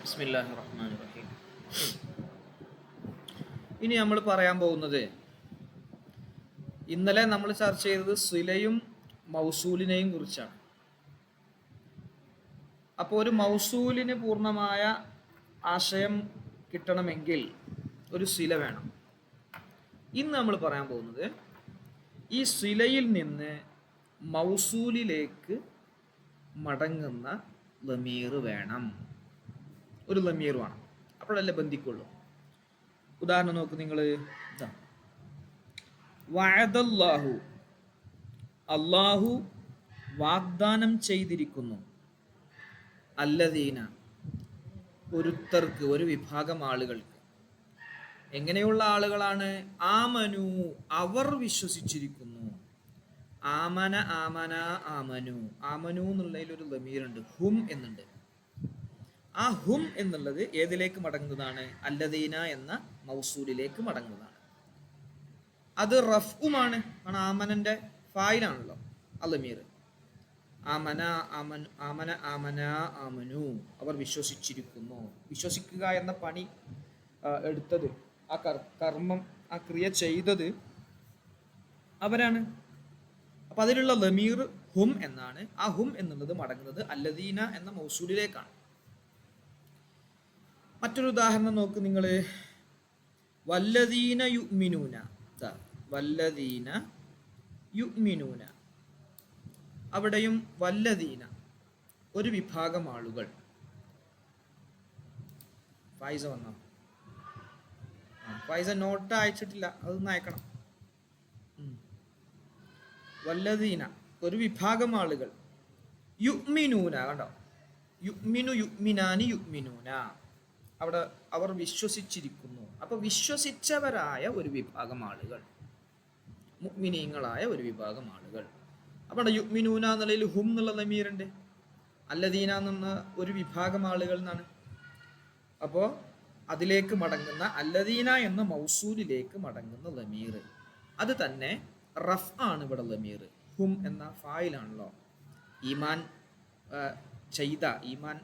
ബിസ്മില്ലാഹിർ റഹ്മാനിർ റഹീം. ഇനി നമ്മൾ പറയാൻ പോകുന്നത്, ഇന്നലെ നമ്മൾ ചർച്ച ചെയ്തത് സിലയും മൗസൂലിനെയും കുറിച്ചാണ്. അപ്പോൾ ഒരു മൗസൂലിന് പൂർണ്ണമായ ആശയം കിട്ടണമെങ്കിൽ ഒരു സില വേണം. ഇന്ന് നമ്മൾ പറയാൻ പോകുന്നത് ഈ സിലയിൽ നിന്ന് മൗസൂലിലേക്ക് മടങ്ങുന്ന ലമീർ വേണം. ഒരു ലമീർ വേണം, അപ്പോഴല്ലേ ബന്ധിക്കുള്ളൂ. ഉദാഹരണം നോക്ക് നിങ്ങൾ. വഅദല്ലാഹു, അല്ലാഹു വാഗ്ദാനം ചെയ്തിരിക്കുന്നു. അല്ലദീന, ഒരുത്തർക്ക്, ഒരു വിഭാഗം ആളുകൾക്ക്. എങ്ങനെയുള്ള ആളുകളാണ്? ആമനു, അവർ വിശ്വസിച്ചിരിക്കുന്നു. ആമന, ആമന, ആമനു. ആമനു എന്നുള്ളതിൽ ഒരു ലമീറുണ്ട്, ഹും എന്നുണ്ട്. ആ ഹും എന്നുള്ളത് ഏതിലേക്ക് മടങ്ങുന്നതാണ്? അല്ലദീന എന്ന മൗസൂലിലേക്ക് മടങ്ങുന്നതാണ്. അത് റഫ്ഉമാണ്, കാരണം ആമനന്റെ ഫായിലാണല്ലോ അലമീർ. ആമന, ആമനു, ആമന, ആമന, ആമനു, അവർ വിശ്വസിച്ചിരിക്കുന്നു. വിശ്വസിക്കുക എന്ന പണി എടുത്തത്, ആ കർമ്മം, ആ ക്രിയ ചെയ്തത് അവരാണ്. അപ്പൊ അതിലുള്ള ലമീർ ഹും എന്നാണ്. ആ ഹും എന്നുള്ളത് മടങ്ങുന്നത് അല്ലദീന എന്ന മൗസൂലിലേക്കാണ്. മറ്റൊരു ഉദാഹരണം നോക്ക് നിങ്ങൾ. വല്ലദീന യുഅ്മിനൂന, വല്ലദീന യുഅ്മിനൂന, അവിടെയും വല്ലദീന, ഒരു വിഭാഗം ആളുകൾ. ഫൈസ വന്നോ? ഫൈസ നോട്ട് അയച്ചിട്ടില്ല, അതൊന്ന് അയക്കണം. വല്ലദീന, ഒരു വിഭാഗം ആളുകൾ. യുഅ്മിനൂന, കണ്ടോ? യുഅ്മിനു, യുഅ്മിനാനി, യുഅ്മിനൂന, അവിടെ അവർ വിശ്വസിച്ചിരിക്കുന്നു. അപ്പൊ വിശ്വസിച്ചവരായ ഒരു വിഭാഗം ആളുകൾ, മുഅ്മിനീങ്ങളായ ഒരു വിഭാഗം ആളുകൾ. അവിടെ യുഅ്മിനൂന എന്നുള്ളതിൽ ഹും എന്നുള്ള ലമീറുണ്ട്. അല്ലദീന എന്ന ഒരു വിഭാഗം ആളുകൾ എന്നാണ്. അപ്പോൾ അതിലേക്ക് മടങ്ങുന്ന അല്ലദീന എന്ന മൗസൂലിലേക്ക് മടങ്ങുന്ന ലമീർ, അത് തന്നെ റഫ് ആണ്. ഇവിടെ ലമീർ ഹും എന്ന ഫായിലാണല്ലോ. ഈമാൻ ചെയ്ത, ഈമാൻ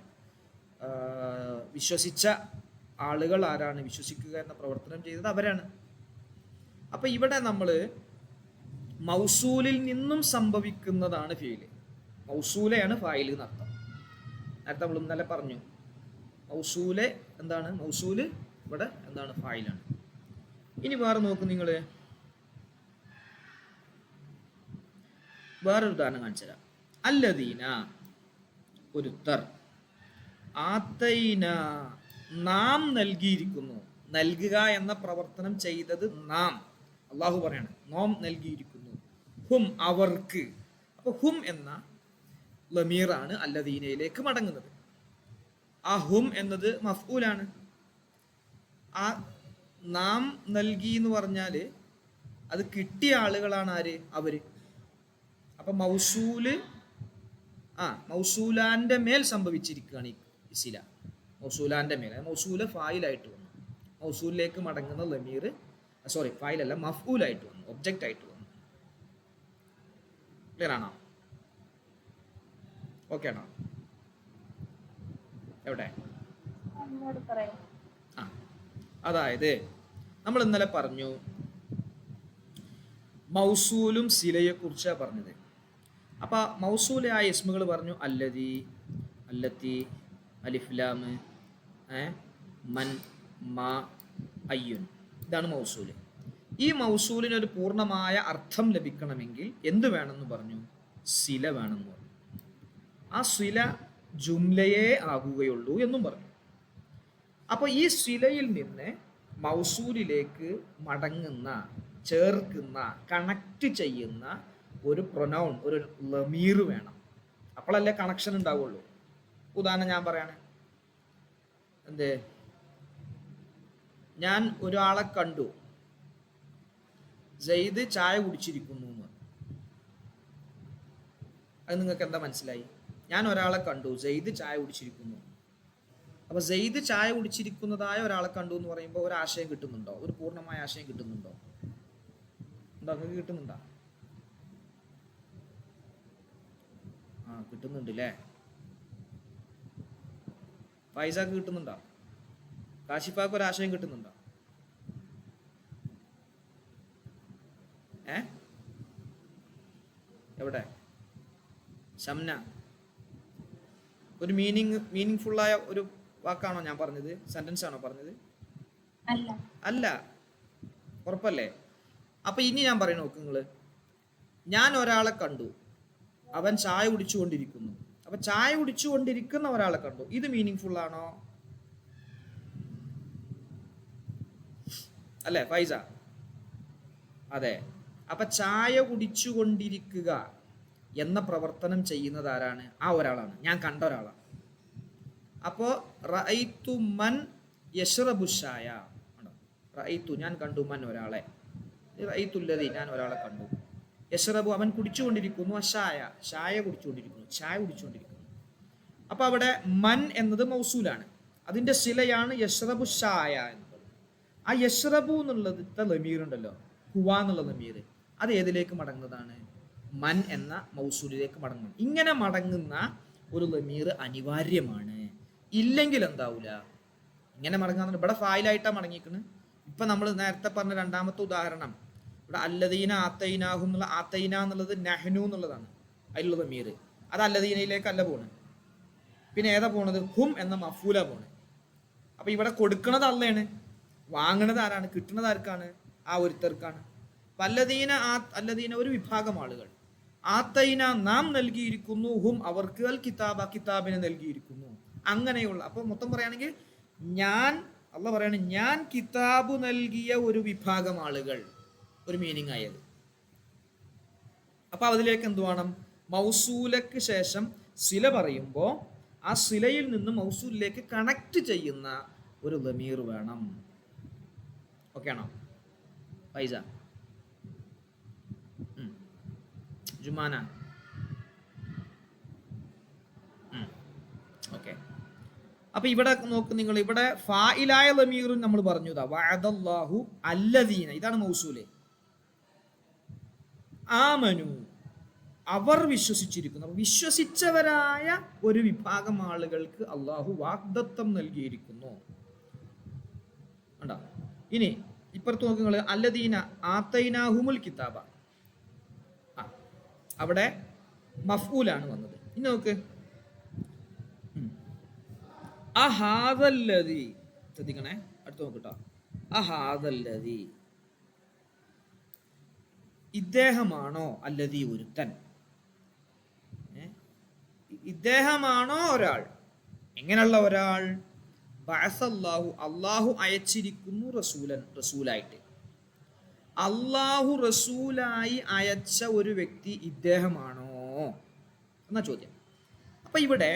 വിശ്വസിച്ച ആളുകൾ ആരാണ്? വിശ്വസിക്കുക എന്ന പ്രവർത്തനം ചെയ്തത് അവരാണ്. അപ്പൊ ഇവിടെ നമ്മൾ മൗസൂലിൽ നിന്നും സംഭവിക്കുന്നതാണ് ഫീല്. മൗസൂലയാണ് ഫായിൽ എന്നർത്ഥം. നേരത്തെ നമ്മൾ ഇന്നലെ പറഞ്ഞു, മൗസൂലെ എന്താണ്? മൗസൂല് ഇവിടെ എന്താണ്? ഫായിലാണ്. ഇനി വേറെ നോക്ക് നിങ്ങൾ. വേറൊരു ഉദാഹരണം കാണിച്ചു തരാം. അല്ലദീന, ഒരുത്തർ. ആതൈന, നാം നൽകിയിരിക്കുന്നു. നൽകുക എന്ന പ്രവർത്തനം ചെയ്തത് നാം, അള്ളാഹു പറയാണ്, നാം നൽകിയിരിക്കുന്നു. ഹും, അവർക്ക്. അപ്പൊ ഹും എന്ന ലമീറാണ് അല്ലദീനയിലേക്ക് മടങ്ങുന്നത്. ആ ഹും എന്നത് മഫ്ഊലാണ്. ആ നാം നൽകി എന്ന് പറഞ്ഞാല് അത് കിട്ടിയ ആളുകളാണ് ആര്? അവര്. അപ്പൊ മൗസൂല്, മൗസൂലാന്റെ മേൽ സംഭവിച്ചിരിക്കുകയാണ് ഈ സില. മൗസൂലാന്റെ മേൽ, മൗസൂല ഫായിലായിട്ട് വന്നു. മൗസൂലിലേക്ക് മടങ്ങുന്ന ലമീർ, സോറി ഫായിലല്ല, മഫ്ഊലായിട്ട് വന്നു, ഒബ്ജക്റ്റ് ആയിട്ട് വന്നു. ക്ലിയർ ആണോ? ഓക്കെ ആണോ? എവിടെ? അതായത് നമ്മൾ ഇന്നലെ പറഞ്ഞു, മൗസൂലും സിലയെ കുറിച്ചാണ് പറഞ്ഞത്. അപ്പൊ മൗസൂലായ ഇസ്മുകൾ പറഞ്ഞു. അല്ലദി, അല്ലത്തി, അലിഫ്ലാം, മൻ, മാ, അയ്യുൻ. ഇതാണ് മൗസൂല്. ഈ മൗസൂലിന് ഒരു പൂർണ്ണമായ അർത്ഥം ലഭിക്കണമെങ്കിൽ എന്ത് വേണമെന്ന് പറഞ്ഞു? സില വേണമെന്ന് പറഞ്ഞു. ആ സില ജുംലയെ ആകുകയുള്ളൂ എന്നും പറഞ്ഞു. അപ്പൊ ഈ സിലയിൽ നിന്ന് മൗസൂലിലേക്ക് മടങ്ങുന്ന, ചേർക്കുന്ന, കണക്ട് ചെയ്യുന്ന ഒരു പ്രൊനൗൺ, ഒരു ലമീർ വേണം. അപ്പോഴല്ലേ കണക്ഷൻ ഉണ്ടാവുള്ളൂ. ഉദാഹരണം ഞാൻ പറയാണ്. എന്ത്? ഞാൻ ഒരാളെ കണ്ടു, സെയ്ദ് ചായ കുടിച്ചിരിക്കുന്നു എന്ന്. അത് നിങ്ങൾക്ക് എന്താ മനസ്സിലായി? ഞാൻ ഒരാളെ കണ്ടു, സെയ്ദ് ചായ കുടിച്ചിരിക്കുന്നു. അപ്പൊ സെയ്ദ് ചായ കുടിച്ചിരിക്കുന്നതായ ഒരാളെ കണ്ടു എന്ന് പറയുമ്പോൾ ഒരു ആശയം കിട്ടുന്നുണ്ടോ? ഒരു പൂർണ്ണമായ ആശയം കിട്ടുന്നുണ്ടോ? ഉണ്ടോ? നിങ്ങൾക്ക് കിട്ടുന്നുണ്ടോ? കിട്ടുന്നുണ്ട് അല്ലേ? ഫൈസാക്ക് കിട്ടുന്നുണ്ടോ? കാശിഫാക്ക് ഒരാശയം കിട്ടുന്നുണ്ടോ? എവിടെ? ഷംന, ഒരു മീനിങ് ഫുള്ളായ ഒരു വാക്കാണോ ഞാൻ പറഞ്ഞത്? സെന്റൻസ് ആണോ പറഞ്ഞത്? അല്ല. ഉറപ്പല്ലേ? അപ്പൊ ഇനി ഞാൻ പറയണ നോക്ക് നിങ്ങള്. ഞാൻ ഒരാളെ കണ്ടു, അവൻ ചായ കുടിച്ചുകൊണ്ടിരിക്കുന്നു. അപ്പൊ ചായ കുടിച്ചുകൊണ്ടിരിക്കുന്ന ഒരാളെ കണ്ടു, ഇത് മീനിങ് ഫുൾ ആണോ? അല്ലേ ഫൈസ? അതെ. അപ്പൊ ചായ കുടിച്ചുകൊണ്ടിരിക്കുക എന്ന പ്രവർത്തനം ചെയ്യുന്നത് ആരാണ്? ആ ഒരാളാണ്, ഞാൻ കണ്ട ഒരാളാണ്. അപ്പോ റഅയ്തു മൻ യശ്റബു ഷായ, റഅയ്തു ഞാൻ കണ്ടു, മൻ ഒരാളെ, റഅയ്തുല്ലദി ഞാൻ ഒരാളെ കണ്ടു, യശ്റബു അവൻ കുടിച്ചുകൊണ്ടിരിക്കുന്നു, അഷായ ഷായ കുടിച്ചുകൊണ്ടിരിക്കുന്നു, ചായ കുടിച്ചുകൊണ്ടിരിക്കുന്നു. അപ്പൊ അവിടെ മൻ എന്നത് മൗസൂലാണ്, അതിന്റെ ശിലയാണ് യശ്റബു ഷായ എന്നത്. ആ യശ്റബു എന്നുള്ളത് ലമീർ ഉണ്ടല്ലോ, ഹുവ എന്നുള്ള ലമീർ, അത് ഏതിലേക്ക് മടങ്ങുന്നതാണ്? മൻ എന്ന മൗസൂലിലേക്ക് മടങ്ങും. ഇങ്ങനെ മടങ്ങുന്ന ഒരു ലമീർ അനിവാര്യമാണ്, ഇല്ലെങ്കിൽ എന്താവൂല? ഇങ്ങനെ മടങ്ങാന്ന് ഇവിടെ ഫായിലായിട്ടാണ് മടങ്ങിക്കുന്നത്. ഇപ്പൊ നമ്മൾ നേരത്തെ പറഞ്ഞ രണ്ടാമത്തെ ഉദാഹരണം, ഇവിടെ അല്ലദീന ആത്തൈനാഹു എന്നുള്ള ആത്തൈന എന്നുള്ളത് നഹ്നു എന്നുള്ളതാണ്, അതിലുള്ള ലമീർ. അത് അല്ലദീനയിലേക്കല്ല പോണ്, പിന്നെ ഏതാ പോണത്? ഹും എന്ന മഫൂല പോണ്. അപ്പൊ ഇവിടെ കൊടുക്കണത് അള്ളയാണ്, വാങ്ങണത് ആരാണ്? കിട്ടുന്നത് ആർക്കാണ്? ആ ഒരുത്തർക്കാണ്. അല്ലദീന അല്ലദീന ഒരു വിഭാഗം ആളുകൾ, ആത്തൈന നാം നൽകിയിരിക്കുന്നു, ഹും അവർക്ക്, അൽ കിതാബ കിതാബിനെ നൽകിയിരിക്കുന്നു. അങ്ങനെയുള്ള, അപ്പൊ മൊത്തം പറയുകയാണെങ്കിൽ ഞാൻ, അള്ള പറയാണ് ഞാൻ കിതാബ് നൽകിയ ഒരു വിഭാഗം ആളുകൾ, ഒരു മീനിങ് ആയത്. അപ്പൊ അതിലേക്ക് എന്ത് വേണം? മൗസൂലക്ക് ശേഷം സില പറയുമ്പോൾ ആ സിലയിൽ നിന്ന് മൗസൂലിലേക്ക് കണക്ട് ചെയ്യുന്ന ഒരു ലമീർ വേണം. ഓക്കെ ആണോ ഫൈസ? ജുമാന? ഓക്കെ. അപ്പൊ ഇവിടെ നോക്ക് നിങ്ങൾ, ഇവിടെ ഫായിലായ ലമീറും നമ്മൾ പറഞ്ഞു, വഅദല്ലാഹു അല്ലദീന, ഇതാണ് മൗസൂല്. ആമനു അവർ വിശ്വസിച്ചിരിക്കുന്നു. വിശ്വസിച്ചവരായ ഒരു വിഭാഗം ആളുകൾക്ക് അള്ളാഹു വാഗ്ദത്തം നൽകിയിരിക്കുന്നു. കണ്ടോ? ഇനി ഇപ്പുറത്ത് നോക്കുക, അല്ലദീന ആത്തൈനാഹുമുൽ കിതാബ, അവിടെ മഫ്ഊലാണ് വന്നത്. ഇനി നോക്ക്, അഹാദല്ലദി, ശ്രദ്ധിക്കണേ, അടുത്ത് നോക്കട്ടോ. അഹാദല്ലദി, ഇദ്ദേഹമാണോ? അല്ലദി ഒരുത്തൻ, ഇദ്ദേഹമാണോ ഒരാൾ? എങ്ങനെയുള്ള ഒരാൾ? ബഅസല്ലാഹു അള്ളാഹു അയച്ചിരിക്കുന്നു, റസൂലൻ റസൂലായിട്ട്. അള്ളാഹു റസൂലായി അയച്ച ഒരു വ്യക്തി ഇദ്ദേഹമാണോ എന്നാ ചോദ്യം. അപ്പൊ ഇവിടെ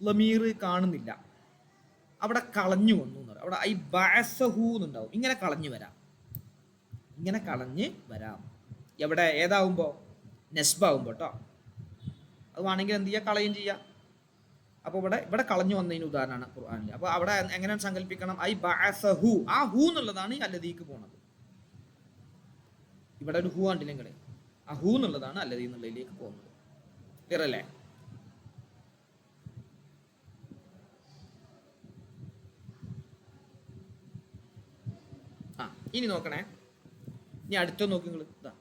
ലമീർ കാണുന്നില്ല, അവിടെ കളഞ്ഞു വന്നു എന്ന് പറയും. അവിടെ ഐ ബഅസഹു എന്നുണ്ടാവും, ഇങ്ങനെ കളഞ്ഞു വരാം, ഇങ്ങനെ കളഞ്ഞ് വരാം. എവിടെ? ഏതാവുമ്പോ? നെസ്ബാവുമ്പോ കേട്ടോ. അത് വേണമെങ്കിൽ എന്ത് ചെയ്യുക? കളയും ചെയ്യാം. അപ്പോൾ ഇവിടെ കളഞ്ഞു വന്നതിന് ഉദാഹരണമാണ് ഖുർആനിൽ. അപ്പോൾ അവിടെ എങ്ങനെ സങ്കല്പിക്കണം? ഐ ബഅസഹു, ആ ഹു എന്നുള്ളതാണ് ഈ അല്ലദീക്ക് പോണത്. ഇവിടെ ഒരു ഹു കണ്ടില്ലെങ്കിൽ ആ ഹു എന്നുള്ളതാണ് അല്ലദീ എന്നുള്ളതിലേക്ക് പോകുന്നത്. ക്ലിയർ അല്ലേ? ഇനി നോക്കണേ, ഇനി അടുത്ത നോക്കി നിങ്ങൾ. ഇതാ,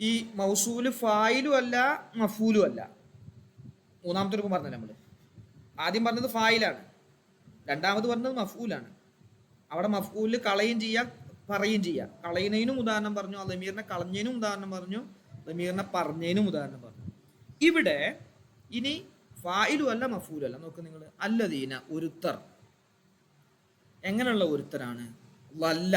ഈ മൗസൂല് ഫായിലും അല്ല മഫൂലും അല്ല. മൂന്നാമത്തെ രൂപം പറഞ്ഞത് നമ്മൾ ആദ്യം പറഞ്ഞത് ഫായിലാണ്, രണ്ടാമത് പറഞ്ഞത് മഫൂലാണ്. അവിടെ മഫൂല് കളയും ചെയ്യാം, പറയുകയും ചെയ്യാം. കളയുന്നതിനും ഉദാഹരണം പറഞ്ഞു, ലമീറിനെ കളഞ്ഞതിനും ഉദാഹരണം പറഞ്ഞു, ലമീറിനെ പറഞ്ഞതിനും ഉദാഹരണം പറഞ്ഞു. ഇവിടെ ഇനി ഫായിലും അല്ല മഫൂലും അല്ല. നോക്ക് നിങ്ങൾ, അല്ലദീന ഒരുത്തർ. എങ്ങനെയുള്ള ഒരുത്തരാണ്? വല്ല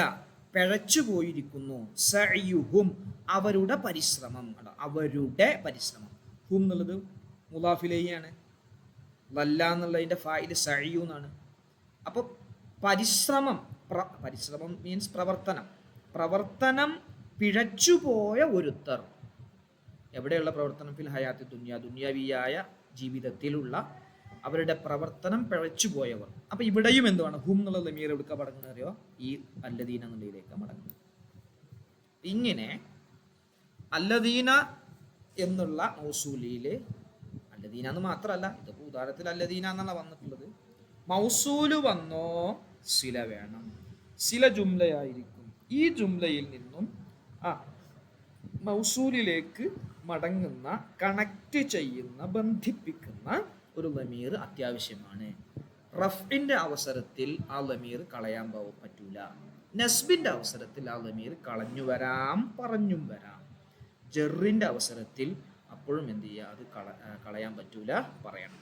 പിഴച്ചു പോയിരിക്കുന്നു, സഅയുഹും അവരുടെ പരിശ്രമം, അവരുടെ പരിശ്രമം. ഹും എന്നുള്ളത് മുളാഫിലേയാണ്, വല്ല എന്നുള്ളതിന്റെ ഫായില് സഅയു എന്നാണ്. അപ്പൊ പരിശ്രമം, പരിശ്രമം മീൻസ് പ്രവർത്തനം പിഴച്ചുപോയ ഒരുത്തർ. എവിടെയുള്ള പ്രവർത്തനം? ഫിൽ ഹയാത്തി ദുനിയ, ദുനിയാവിയായ ജീവിതത്തിലുള്ള അവരുടെ പ്രവർത്തനം പിഴച്ചുപോയവർ. അപ്പൊ ഇവിടെയും എന്താണ്? ഹും എന്നുള്ള ലമീർ എടുക്കാൻ മടങ്ങുന്നത് അറിയോ? ഈ അല്ലദീന എന്നുള്ളതിലേക്ക് മടങ്ങുന്നത്. ഇങ്ങനെ അല്ലദീന എന്നുള്ള മൗസൂലിയില് അല്ലദീന എന്ന് മാത്രമല്ല, ഇതിപ്പോൾ ഉദാഹരണത്തിൽ അല്ലദീന എന്നാണ് വന്നിട്ടുള്ളത്. മൗസൂല് വന്നോ സില വേണം, സില ജുംലയായിരിക്കും. ഈ ജുംലയിൽ നിന്നും ആ മൗസൂലിലേക്ക് മടങ്ങുന്ന, കണക്ട് ചെയ്യുന്ന, ബന്ധിപ്പിക്കുന്ന ഒരു ലമീർ അത്യാവശ്യമാണ്. റഫിന്റെ അവസരത്തിൽ ആ ലമീർ കളയാൻ പറ്റൂല. നസ്ബിന്റെ അവസരത്തിൽ ആ ലമീർ കളഞ്ഞു വരാം, പറഞ്ഞും വരാം. ജറിന്റെ അവസരത്തിൽ അപ്പോഴും എന്ത് ചെയ്യുക, അത് കളയാൻ പറ്റൂല, പറയണം.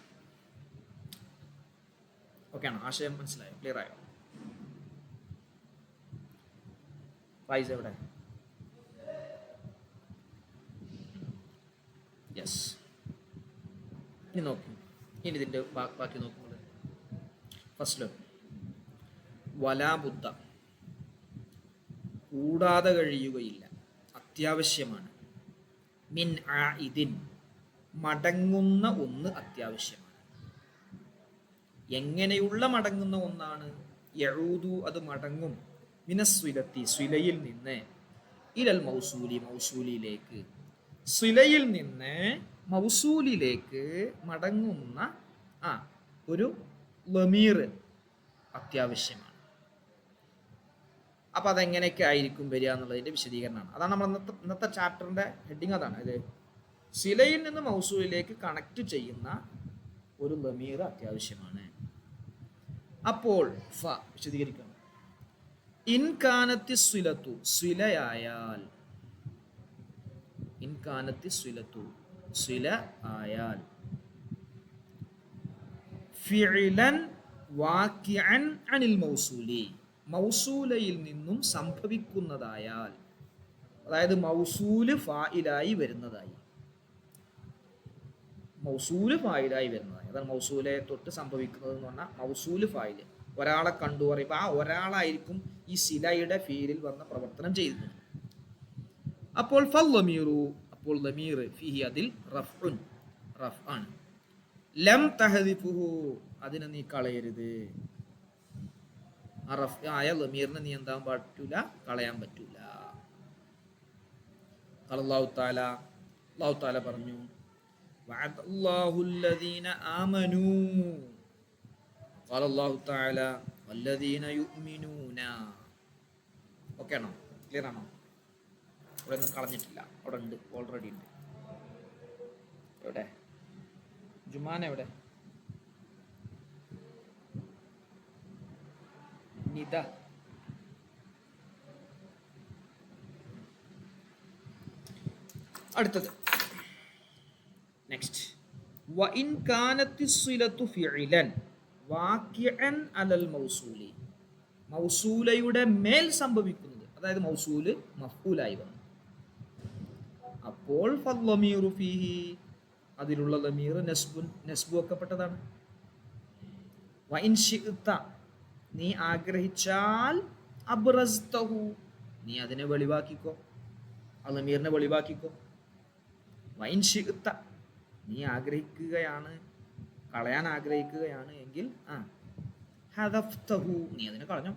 ഓക്കെ ആണോ? ആശയം മനസ്സിലായോ? ക്ലിയർ ആയോ? ഫൈസ് എവിടെ? യെസ്. ഇനി നോക്കി, ഇനി ഇതിൻ്റെ ബാക്കി നോക്കുമ്പോൾ ഫസ്റ്റിലോ വലാബുദ്ധ, കൂടാതെ കഴിയുകയില്ല, അത്യാവശ്യമാണ്. മിൻ ആഇദിൻ, മടങ്ങുന്ന ഒന്ന് അത്യാവശ്യമാണ്. എങ്ങനെയുള്ള മടങ്ങുന്ന ഒന്നാണ്? യഊദു, അത് മടങ്ങും. മിനസ്വിലത്തി, സ്വിലയിൽ നിന്ന്, ഇലൽ മൗസൂലി, മൗസൂലിയിലേക്ക്. സ്വിലയിൽ നിന്ന് മൗസൂലിലേക്ക് മടങ്ങുന്ന ഒരു ലമീർ അത്യാവശ്യമാണ്. അപ്പം അതെങ്ങനെയൊക്കെ ആയിരിക്കും വരിക എന്നുള്ളതിൻ്റെ വിശദീകരണമാണ്. അതാണ് നമ്മൾ ഇന്നത്തെ ചാപ്റ്ററിൻ്റെ ഹെഡിങ്. അതാണ് ഇത്. സിലയിൽ നിന്ന് മൗസൂലിലേക്ക് കണക്ട് ചെയ്യുന്ന ഒരു ലമീർ അത്യാവശ്യമാണ്. അപ്പോൾ വിശദീകരിക്കണം. ഇൻകാനത്തി സ്വിലത്തു, സ്വിലയായാൽ, ഇൻകാനത്തി സ്വിലത്തു, സ്വില ആയാൽ, ഫിഇലൻ വാക്കിഅൻ അനിൽ മൗസൂലി, മൗസൂലയിൽ നിന്നും സംഭവിക്കുന്നതായാൽ, അതായത് മൗസൂല് ഫായിലായി വരുന്നതായി, മൗസൂല് ഫായിലായി വരുന്നതായി. അതാണ് മൗസൂലെ തൊട്ട് സംഭവിക്കുന്നത് എന്ന് പറഞ്ഞാൽ മൗസൂല് ഫായില്. ഒരാളെ കണ്ടു പറയുമ്പോൾ ആ ഒരാളായിരിക്കും ഈ സിലയുടെ ഫീലിൽ വന്ന പ്രവർത്തനം ചെയ്തത്. അപ്പോൾ ഫല്ലമീറു, അപ്പോൾ ലമീർ ഫിഹി, അതിൽ റഫ്ഉൻ, റഫ് ആണ്. ലം തഹദിഫുഹു, അതിനെ നീ കളയരുത്. ആ റഫ് ആയ ലമീറിനെ നീ എന്താൻ പറ്റൂല, കളയാൻ പറ്റൂല. അല്ലാഹു തആല പറഞ്ഞു, വഅദല്ലാഹു അല്ലദീന ആമനൂ, ഖാല അല്ലാഹു തആല വല്ലദീന യുഅ്മിനൂന. ഓക്കേ ആണോ? ക്ലിയർ ആണോ? ഇവിടെ ഒന്നും കളഞ്ഞിട്ടില്ല, അവിടെ ഉണ്ട്, ഓൾറെഡി ഉണ്ട്. എവിടെ ജുമാന? എവിടെ നിദ? അടുത്തത് നെക്സ്റ്റ്. വഇൻ കാനത്തി സ്വിലത്തു ഫിഇലൻ വാക്കിഅൻ അലൽ മൗസൂലി, മൗസൂലയുടെ മേൽ സംഭവിക്കുന്നത്, അതായത് മൗസൂല് മഫ്ഊലായി വന്നു. അപ്പോൾ ഫല്ലമീറു ഫീഹി, അതിലുള്ള ലമീർ നസ്ബു വെക്കപ്പെട്ടതാണ്. വഇൻ ശിഅ്ത, നീ ആഗ്രഹിച്ചാൽ, അബ്റസ്തഹു, നീ അതിനെ വെളിവാക്കിക്കോ, ആ ലമീറിനെ വെളിവാക്കിക്കോ. വഇൻ ശിഅ്ത, നീ ആഗ്രഹിക്കുകയാണ്, കളയാൻ ആഗ്രഹിക്കുകയാണ് എങ്കിൽ ഹദഫ്തഹു, നീ അതിനെ കളഞ്ഞോ.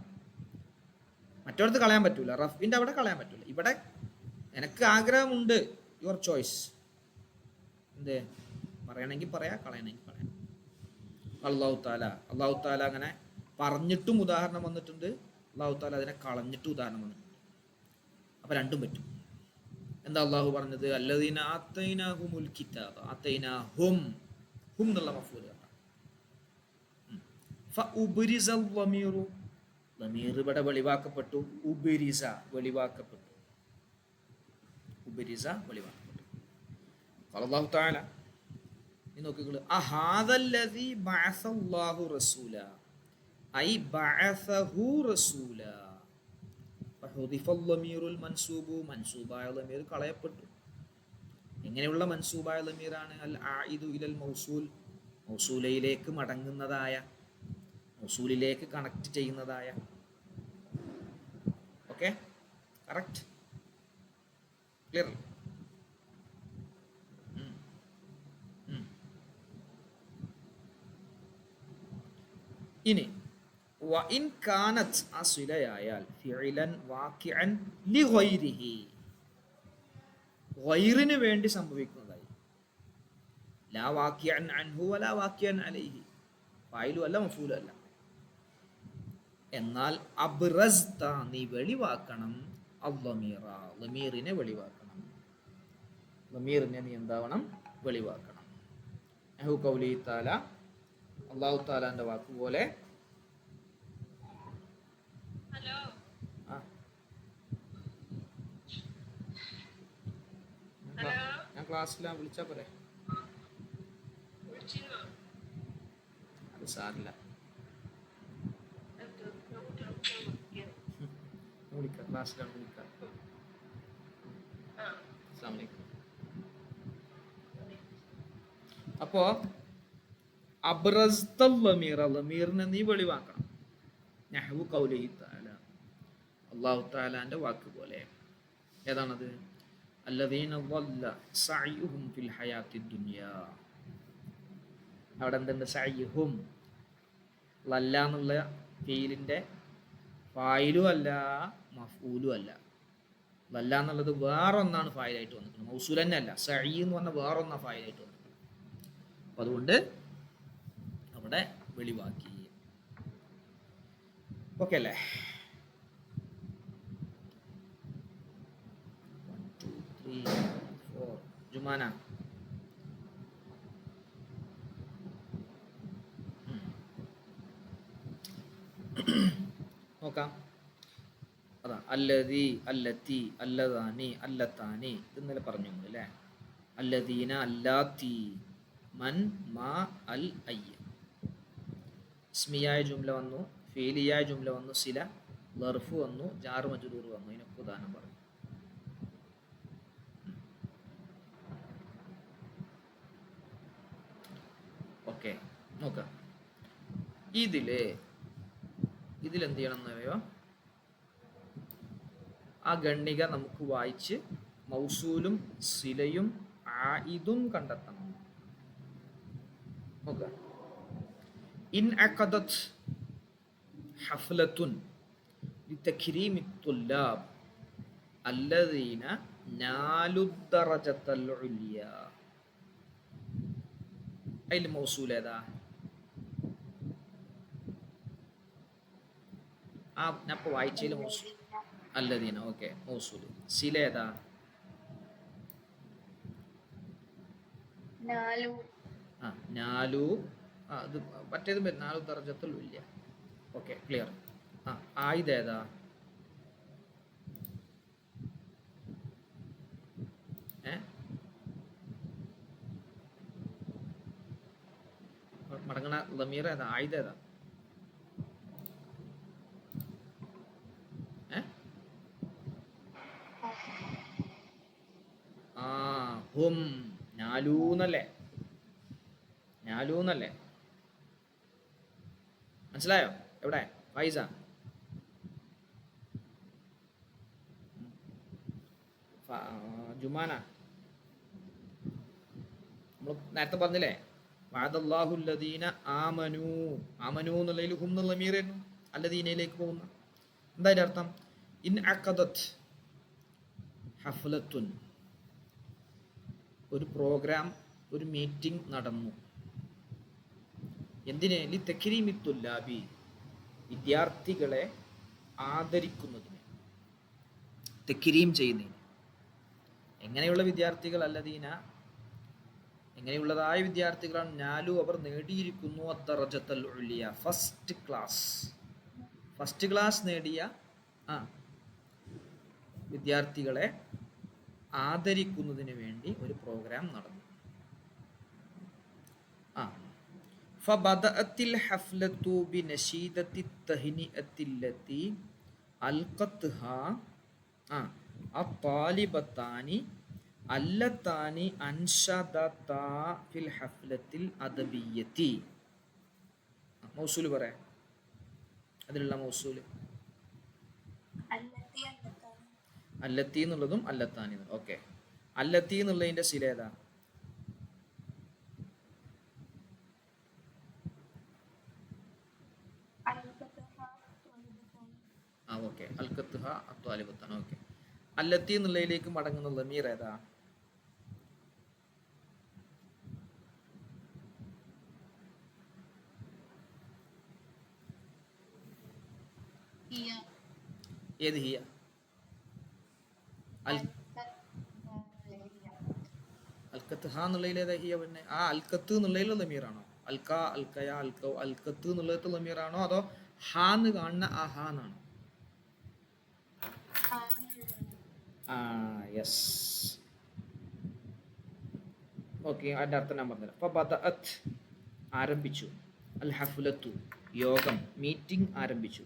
മറ്റൊരിടത്ത് കളയാൻ പറ്റൂല, റഫിന്റെ അവിടെ കളയാൻ പറ്റൂല. ഇവിടെ എനിക്ക് ആഗ്രഹമുണ്ട്, യുവർ ചോയ്സ്. എന്തേ പറയണമെങ്കിൽ പറയാ, കളയണമെങ്കിൽ പറയാം. അല്ലാഹു തആല അങ്ങനെ പറഞ്ഞിട്ടും ഉദാഹരണം വന്നിട്ടുണ്ട്, അല്ലാഹു തആല അതിനെ കളഞ്ഞിട്ടും ഉദാഹരണം വന്നിട്ടുണ്ട്. അപ്പൊ രണ്ടും പറ്റും. എന്താ അള്ളാഹു പറഞ്ഞത്? അല്ലദീന ആതൈനാഹുമുൽ കിതാബ, ആതൈനാഹും, ഹും എന്നുള്ള മഫ്ഊൽ. ഫഉബ്രിസൽ ലമീറു, ലമീർ ഇവിടെ വെളിവാക്കപ്പെട്ടു. ഉബ്രിസ, വെളിവാക്കപ്പെട്ടു. ഉബ്രിസ, വെളിവാക്കപ്പെട്ടു. അല്ലാഹു തആല നീ നോക്കിക്കോളൂ, അഹാദല്ലദീ ബഅസല്ലാഹു റസൂല, ഐ ബഅസഹു റസൂല. മൻസൂബായ ലമീർ കളയപ്പെട്ടു. എങ്ങനെയുള്ള മൻസൂബായ ലമീറാണ്? അൽ ആഇദു ഇലൽ മൗസൂൽ, മൗസൂലയിലേക്ക് മടങ്ങുന്നതായ, മൗസൂലിലേക്ക് കണക്ട് ചെയ്യുന്നതായ. Okay, correct, clear? ഇനി വഇൻ കാനത്, ആ സിലയായാൽ, ഫിഇലൻ വാക്കിഅൻ ലിഗൈരിഹി, ഗൈറിന് വേണ്ടി സംഭവിക്കുന്നതായി. ലാ വാക്കിയൻ അൻഹു വലാ വാക്കിയൻ അലൈഹി, ഫായിലും അല്ല മഫൂലും അല്ല. എന്നാൽ അബ്റസ്ത, നീ വെളിവാക്കണം, അദ്ദമീറ, ലമീറിനെ വെളിവാക്കണം. ലമീറിനെ നീ എന്താവണം? വെളിവാക്കണം. നഹു ഖൗലി തആല, അല്ലാഹു തആലാന്റെ വാക്കുപോലെ. ഞാൻ ക്ലാസ്സിലാണ്, വിളിച്ചാ പോരെ? അത് സാരില്ല, വിളിക്കാം, ക്ലാസ്സിലാണ് വിളിക്കാം. അസ്സലാമു അലൈക്കും. അപ്പോ അബ്റസ്തൽ ലമീറ, ലമീറിനെ നീ വെളിവാക്കണം. നഹ്വു ഖൗലിഹി തആല, അല്ലാഹു തആലാന്റെ വാക്ക് പോലെ. ഏതാണത്? അല്ലദീന ളല്ല സഅയ്യുഹും ഫിൽ ഹയാത്തിദ് ദുനിയാ. അവിടെ എന്തുണ്ട്? സഅയ്യുഹും. ലല്ല എന്നുള്ള ഫീലിന്റെ ഫായിലും അല്ല മഫൂലും അല്ല. ലല്ല എന്നുള്ളത് വേറൊന്നാണ് ഫായിലായിട്ട് വന്നിട്ടുണ്ട്, മൗസൂൽ തന്നെ അല്ല. സഅയ് എന്ന് പറഞ്ഞാൽ വേറൊന്നാ ഫായിലായിട്ട് വന്നിട്ടുണ്ട്. അപ്പം അതുകൊണ്ട് അവിടെ വെളിവാക്കി. ഓക്കെ അല്ലേ? ജുമാന, നോക്കാം. അതാ അല്ലദീ, അല്ലത്തി, അല്ലദാനി, അല്ലത്താനി, ഇന്നലെ പറഞ്ഞു അല്ലേ? അല്ലദീന, അല്ലാത്തി, മൻ, മാ, അൽ, അയ്യ. ഇസ്മിയായ ജുംല വന്നു, ഫീലിയായ ജുംല വന്നു, സില, ലർഫ് വന്നു, ജാർ മജ്റൂർ വന്നു. ഇതിനൊക്കെ ഉദാഹരണം പറഞ്ഞു. ഓക്കെ, നോക്കാം. ഇതിലെന്ത് ചെയ്യണം എന്നറിയോ? ആ ഗണ്ണിക നമുക്ക് വായിച്ച് മൗസൂലും സിലയും ആയിദും കണ്ടെത്തണം. നോക്കാം. ഇൻ അഖദത് ഹഫ്ലത്തുൻ ലിതക്രീമി തുല്ലാബ് അല്ലദീന നാലുദ് ദറജത്തൽ ഉലിയ. അതിൽ മൗസൂൽ ഏതാ? ആ ഞാൻ ഇപ്പോൾ വായിച്ചതിൽ മൗസൂൽ അല്ലദീന. ഓക്കെ, മൗസൂൽ. സില ഏതാ? നാലു. അത് മറ്റേത് നാലു ദർജത്തുൽ ഉലിയ. Okay, clear. ആയിദ് ഏതാ? മടങ്ങണ ലമീർ ഏതാ? ആയിദ് ഏതാ? ഹും. നാലൂന്നല്ലേ? നാലൂന്നല്ലേ? മനസ്സിലായോ? എവിടെ ഫൈസ? ജുമാന, നമ്മൾ നേരത്തെ പറഞ്ഞില്ലേ? വഅദല്ലാഹു അല്ലദീന ആമനൂ. ആമനൂ എന്നുള്ളതിൽ ഹും എന്നുള്ള ലമീറായിരുന്നു അല്ലദീനയിലേക്ക് പോകുന്ന. എന്താ അതിൻ്റെ അർത്ഥം? ഇൻ അഖദത് ഹഫ്ലത്തുൻ, ഒരു പ്രോഗ്രാം, ഒരു മീറ്റിംഗ് നടന്നു. എന്തിന്? ലി തക്രീമി തുല്ലാബി, വിദ്യാർത്ഥികളെ ആദരിക്കുന്നതിന്, തക്രീം ചെയ്യുന്നതിന്. എങ്ങനെയുള്ള വിദ്യാർത്ഥികൾ? അല്ലദീന, എങ്ങനെയുള്ളതായ വിദ്യാർത്ഥികളാണ്? നാലു, അവർ നേടിയിരിക്കുന്നു അദ്ദറജത്തുൽ ഉലിയ, ഫസ്റ്റ് ക്ലാസ് നേടിയ വിദ്യാർത്ഥികളെ ആദരിക്കുന്നതിന് വേണ്ടി ഒരു പ്രോഗ്രാം നടന്നു. ഫബദഅത്തിൽ ഹഫ്ലതു ബിനശീദത്തി തഹ്നിഅത്തി അല്ലതി അൽഖത്ഹാ അത്വാലിബത്താനി അല്ലത്താനി അൻഷദതാ ഫിൽ ഹഫ്ലത്തിൽ അദബിയ്യത്തി. മൗസൂൽ പറയാം. അതിലുള്ള മൗസൂൽ അല്ലത്തി എന്നുള്ളതും അല്ലത്താനി. ഓക്കെ, അല്ലത്തി എന്നുള്ളതിന്റെ സില ഏതാ? ഓക്കെ, അൽഖത്ഹ അത്വാലിബത്താൻ. ഓക്കെ, അല്ലത്തി എന്നുള്ളതിലേക്ക് മടങ്ങുന്ന ലമീർ ഏതാ? ഏത് ഹിയ? അൽ അൽക്കത്ത് ഹാ എന്നുള്ളതിൽ ഏതാ ഹിയ? പിന്നെ ആ അൽക്കത്ത് എന്നുള്ളതിലുള്ള ലമീറാണോ? അൽക്ക, അൽക്കയ, അൽക്കോ, അൽക്കത്ത് എന്നുള്ളത് ലമീറാണോ അതോ ഹാന്ന് കാണുന്ന ആ ഹാ എന്നാണോ? ആ യെസ്. ഓക്കെ, അതിൻ്റെ അർത്ഥം ഞാൻ പറഞ്ഞുതരാം. അപ്പോൾ ബദഅത്ത് ആരംഭിച്ചു, അൽ ഹഫ്ലത്തു യോഗം, മീറ്റിംഗ് ആരംഭിച്ചു,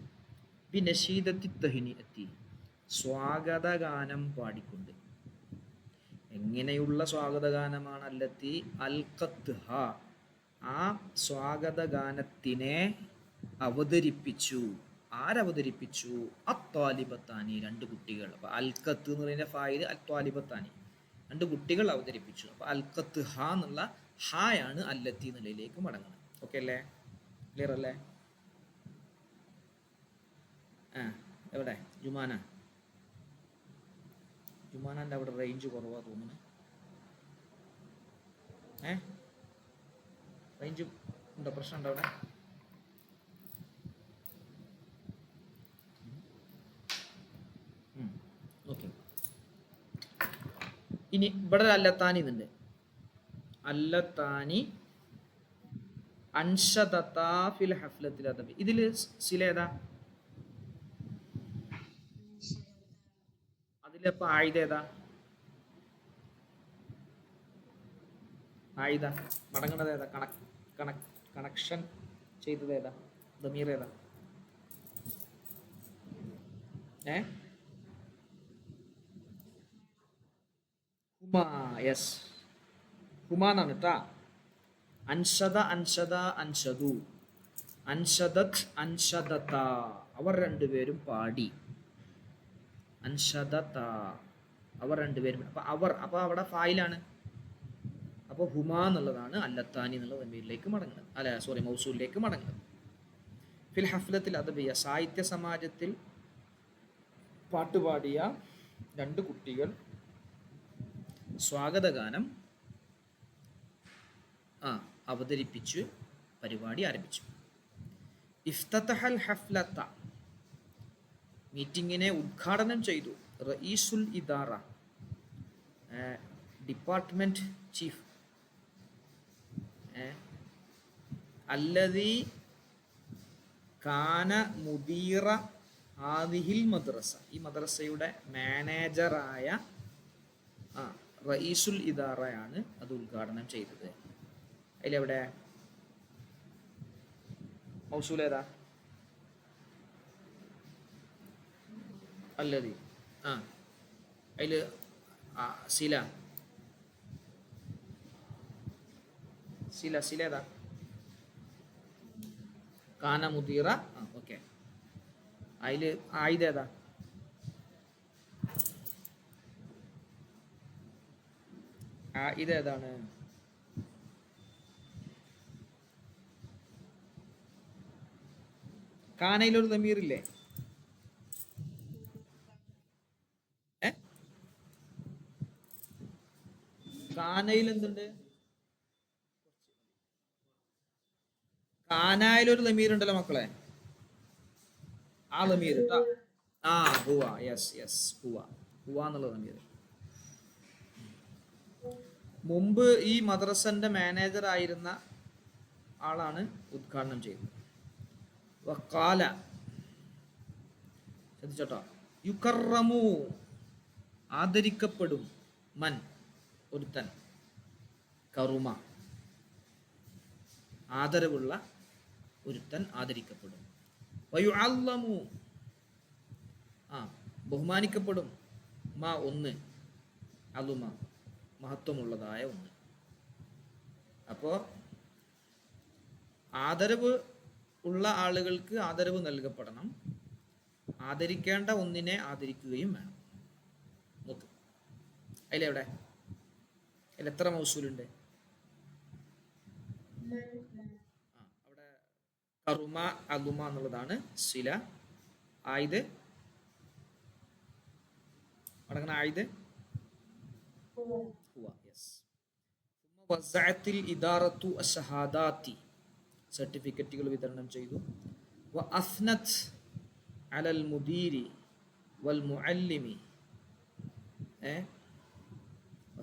ബിനശീദത്തി തഹ്നിഅത്തി സ്വാഗതഗാനം പാടിക്കൊണ്ട്. എങ്ങനെയുള്ള സ്വാഗതഗാനമാണ്? അല്ലത്തി അൽഖത്ത് ഹ ആ സ്വാഗതഗാനത്തിനെ അവതരിപ്പിച്ചു. ആരവതരിപ്പിച്ചു? അത്വാലിബത്താനി രണ്ട് കുട്ടികൾ. അപ്പോൾ അൽഖത്ത് എന്ന് പറയുന്ന ഫായില് അത്വാലിബത്താനി രണ്ട് കുട്ടികൾ അവതരിപ്പിച്ചു. അപ്പോൾ അൽഖത്ത് ഹ എന്നുള്ള ഹായാണ് അല്ലത്തി എന്നുള്ളതിലേക്ക് മടങ്ങുന്നത്. ഓക്കെ അല്ലേ? ക്ലിയർ അല്ലേ? എവിടെ ജുമാന? ജുമാനൻ്റെ അവിടെ റേഞ്ച് കുറവാ തോന്നുന്നു. റേഞ്ച് ഉണ്ടോ? പ്രശ്നമുണ്ടോ അവിടെ? ഓക്കെ. ഇനി ഇവിടെ അല്ലത്താനി എന്നുണ്ട്. അല്ലത്താനി അൻഷദതാ ഫിൽ ഹഫ്ലത്തിൽ അദബി. ഇതിൽ സില ഏതാ? അതിലപ്പോ ആയിദ ഏതാ? ആയിദ മടങ്ങുന്നത് ഏതാ? കണക്ഷൻ ചെയ്തത് ഏതാ? ദമീർ ഏതാ? ഹുമാ. യെസ്, ഹുമാ എന്നാണ് കേട്ടാ. അൻഷദ, അൻഷദ, അൻഷദു, അൻഷദത്, അൻഷദത അവർ രണ്ടുപേരും പാടി. അൻഷദത അവർ രണ്ടുപേരും. അപ്പൊ അവർ, അപ്പൊ അവിടെ ഫായിലാണ്. അപ്പോൾ ഹുമാ എന്നുള്ളതാണ് അല്ലത്താനി എന്നുള്ള ദമീറിലേക്ക് മടങ്ങുന്നത്. അല്ല സോറി, മൗസൂലിലേക്ക് മടങ്ങുന്നത്. ഫിൽ ഹഫ്ലത്തിൽ അദബിയ സാഹിത്യ സമാജത്തിൽ പാട്ടുപാടിയ രണ്ട് കുട്ടികൾ സ്വാഗതഗാനം അവതരിപ്പിച്ച് പരിപാടി ആരംഭിച്ചു. ഇഫ്തതഹൽ ഹഫ്ലത മീറ്റിങ്ങിനെ ഉദ്ഘാടനം ചെയ്തു. റഈസുൽ ഇദാറ ഡിപ്പാർട്ട്മെന്റ് ചീഫ്, അല്ലദീ കാന മുദീറ ഹാദിഹിൽ മദ്രസ ഈ മദ്രസയുടെ മാനേജറായ റഈസുൽ ഇദാറയാണ് അത് ഉദ്ഘാടനം ചെയ്തത്. അതിലെവിടെ മൗസൂൽ ഏതാ? അല്ലദീ. അതില് സില സില സില ഏതാ? കാന മുദീറ. ഓക്കെ. അതില് ആയിദ ഏതാ? ഇതേതാണ്? കാനയിലൊരു ദമീറില്ലേ? കാനയിൽ എന്തുണ്ട്? കാനായിലൊരു ദമീർ ഉണ്ടല്ലോ മക്കളെ, ആ ദമീർ ഹുവ. യെസ് യെസ്, ഹുവ, ഹുവ എന്നുള്ള ദമീർ. മുമ്പ് ഈ മദ്രസന്റെ മാനേജർ ആയിരുന്ന ആളാണ് ഉദ്ഘാടനം ചെയ്തത്. വഖാല ശ്രദ്ധിച്ചോട്ടോ, യുകറമു ആദരിക്കപ്പെടും, മൻ ഒരുത്തൻ, കറുമ ആദരവുള്ള ഒരുത്തൻ ആദരിക്കപ്പെടും. വയുഅല്ലമു ബഹുമാനിക്കപ്പെടും, മാ ഒന്ന്, അലുമ മഹത്വമുള്ളതായ ഒന്ന്. അപ്പോൾ ആദരവ് ഉള്ള ആളുകൾക്ക് ആദരവ് നൽകപ്പെടണം, ആദരിക്കേണ്ട ഒന്നിനെ ആദരിക്കുകയും വേണം. നോക്ക് അതിലെവിടെ, അതിൽ എത്ര മൗസൂലുണ്ട്? അവിടെ കറുമ അലുമ എന്നുള്ളതാണ് സില. ആയത് അടങ്ങുന്ന ആയത് സർട്ടിഫിക്കറ്റുകൾ വിതരണം ചെയ്തു. വഅസ്നത് അലൽ മുദീരി വൽ മുഅല്ലിമി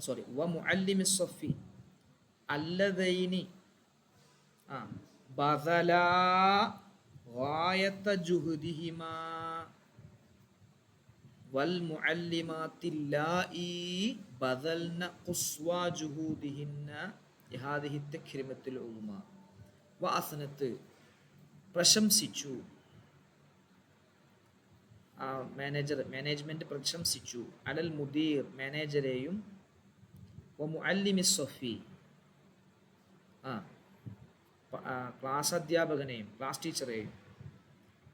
സോറി വ മുഅല്ലിമി സഫി അല്ലദൈനി ബദലാ ഗായത ജുഹദിഹിമാ വൽ മുഅല്ലിമാത്തില്ലായി ബദൽന ഖുസ്വാ ജുഹൂദിഹിന്ന ഹാദിഹി തക്രിമത്തുൽ ഉൽമ വ അസ്നത്ത് പ്രശംസിച്ചു മാനേജ്മെന്റ് പ്രശംസിച്ചു അലൽ മുദീർ മാനേജരെയും വ മുഅല്ലിമി സഫി ക്ലാസ് അധ്യാപകനെയും ക്ലാസ് ടീച്ചറെയും.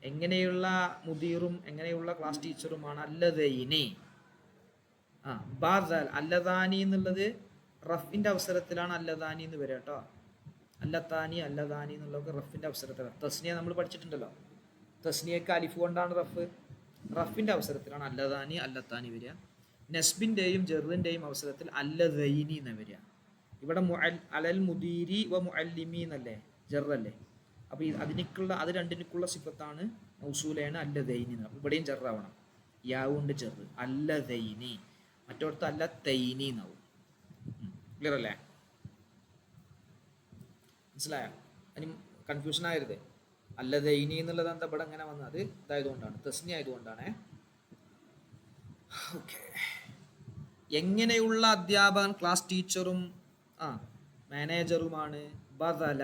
എങ്ങനെയുള്ള മുദീറും എങ്ങനെയുള്ള ക്ലാസ് ടീച്ചറുമാണ്? അല്ലദൈനി ബദൽ അല്ലദാനി എന്നുള്ളത് റഫിന്റെ അവസരത്തിലാണ് അല്ലദാനി എന്ന് വരിക കേട്ടോ. അല്ലത്താനി അല്ലദാനി എന്നുള്ളതൊക്കെ റഫിന്റെ അവസരത്തിലാണ്. തസ്നിയ നമ്മൾ പഠിച്ചിട്ടുണ്ടല്ലോ, തസ്നിയക്ക് അലിഫ് കൊണ്ടാണ് റഫിന്റെ അവസരത്തിലാണ് അല്ലദാനി അല്ലത്താനി വരിക. നസ്ബിന്റെയും ജെറിന്റെയും അവസരത്തിൽ അല്ലദൈനി എന്ന് വരിക. ഇവിടെ അലൽ മുദീരി വ മുഅല്ലിമി എന്നല്ലേ, ജെറല്ലേ. അപ്പോൾ അത് രണ്ടിനുക്കുള്ള സിഫത്താണ് മൗസൂലയാണ് അല്ലദൈനി എന്ന്. ഇവിടെയും ജെറാവണം, യാവുണ്ട് ജെറ്. അല്ലദൈനി മറ്റോടത്ത് അല്ലത്തൈനി എന്നാവും. ക്ലിയർ അല്ലേ? മനസ്സിലായോ? ഇനി കൺഫ്യൂഷൻ ആയിരുത്. അല്ലദൈനി എന്നുള്ളത് എന്താ ഇവിടെ എങ്ങനെ വന്നത്? അത് ഇതായതുകൊണ്ടാണ്, തസ്നി ആയതുകൊണ്ടാണ്. ഓക്കെ. എങ്ങനെയുള്ള അധ്യാപകൻ ക്ലാസ് ടീച്ചറും മാനേജറുമാണ്? ബദല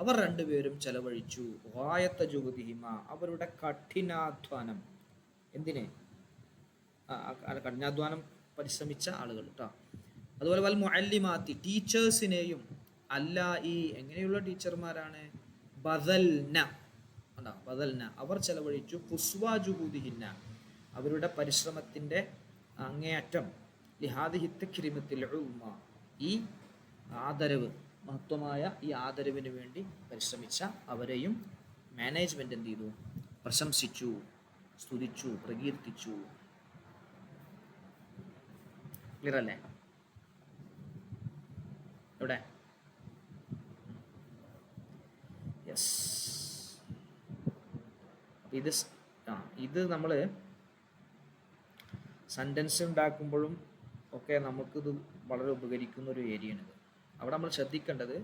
അവർ രണ്ടുപേരും ചെലവഴിച്ചു. ഗായത ജുഹദിഹിമ അവരുടെ കഠിനാധ്വാനം. എന്തിന്? കഠിനാധ്വാനം പരിശ്രമിച്ച ആളുകൾ കേട്ടോ. അതുപോലെ വൽ മുഅല്ലിമാത്തി ടീച്ചേഴ്സിനെയും. അല്ല ഈ എങ്ങനെയുള്ള ടീച്ചർമാരാണ്? ബദൽന ബദൽന അവർ ചെലവഴിച്ചു. ഖുസ്വാ ജുഹൂദിഹിന്ന അവരുടെ പരിശ്രമത്തിൻ്റെ അങ്ങേയറ്റം. ലിഹാദിഹി തക്രിമത്തുൽ ഉൽമ ഈ ആദരവ്, മഹത്വമായ ഈ ആദരവിന് വേണ്ടി പരിശ്രമിച്ച അവരെയും മാനേജ്മെന്റ് എന്ത് ചെയ്തു? പ്രശംസിച്ചു, സ്തുതിച്ചു, പ്രകീർത്തിച്ചു. ക്ലിയർ അല്ലേ? എവിടെ? യെസ്. ഇത് നമ്മൾ സെൻറ്റൻസ് ഉണ്ടാക്കുമ്പോഴും ഒക്കെ നമുക്കിത് വളരെ ഉപകരിക്കുന്ന ഒരു ഏരിയയാണിത്. അവിടെ നമ്മൾ ശ്രദ്ധിക്കേണ്ടത്,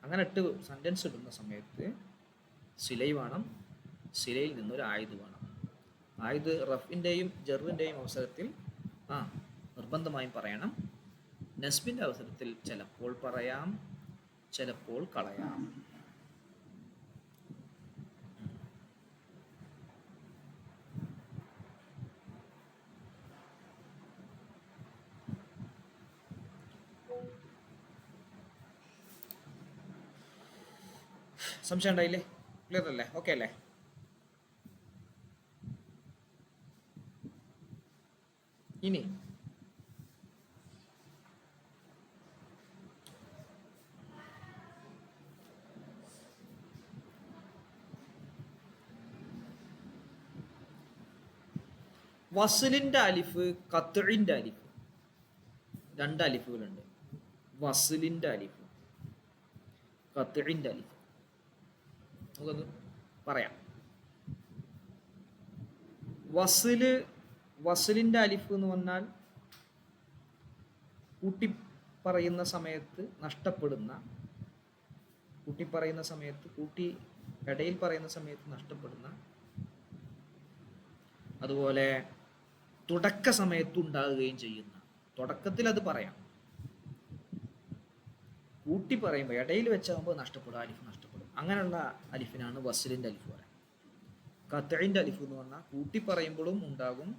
അങ്ങനെ സെൻറ്റൻസ് ഇടുന്ന സമയത്ത് സിലൈ വേണം, സിലയിൽ നിന്നൊരു ആയുധ വേണം. ആയുധ റഫിൻ്റെയും ജെറിൻ്റെയും അവസരത്തിൽ നിർബന്ധമായും പറയണം. നസ്ബിൻ്റെ അവസരത്തിൽ ചിലപ്പോൾ പറയാം, ചിലപ്പോൾ കളയാം. സംശയം ഉണ്ടായില്ലേ? ക്ലിയർ അല്ലേ? ഓക്കെ അല്ലേ? ഇനി വസ്ലിന്റെ അലിഫ്, ഖത്ഇന്റെ അലിഫ്, രണ്ട് അലിഫുകളുണ്ട്. വസ്ലിന്റെ അലിഫ്, ഖത്ഇന്റെ അലിഫ്. നമുക്കത് പറയാം. വസ്ലിന്റെ അലിഫ് എന്ന് പറഞ്ഞാൽ കൂട്ടി പറയുന്ന സമയത്ത് നഷ്ടപ്പെടുന്ന, കൂട്ടി പറയുന്ന സമയത്ത്, കൂട്ടി ഇടയിൽ പറയുന്ന സമയത്ത് നഷ്ടപ്പെടുന്ന, അതുപോലെ തുടക്ക സമയത്ത് ഉണ്ടാകുകയും ചെയ്യുന്ന. തുടക്കത്തിൽ അത് പറയാം, കൂട്ടി പറയുമ്പോൾ ഇടയിൽ വെച്ചാകുമ്പോൾ നഷ്ടപ്പെടും, അലിഫ് നഷ്ടപ്പെടും. അങ്ങനെയുള്ള അലിഫിനാണ് വസ്ലിന്റെ അലിഫ് പറയാം. ഖത്ഇന്റെ അലിഫ് എന്ന് പറഞ്ഞാൽ കൂട്ടി പറയുമ്പോഴും ഉണ്ടാകും,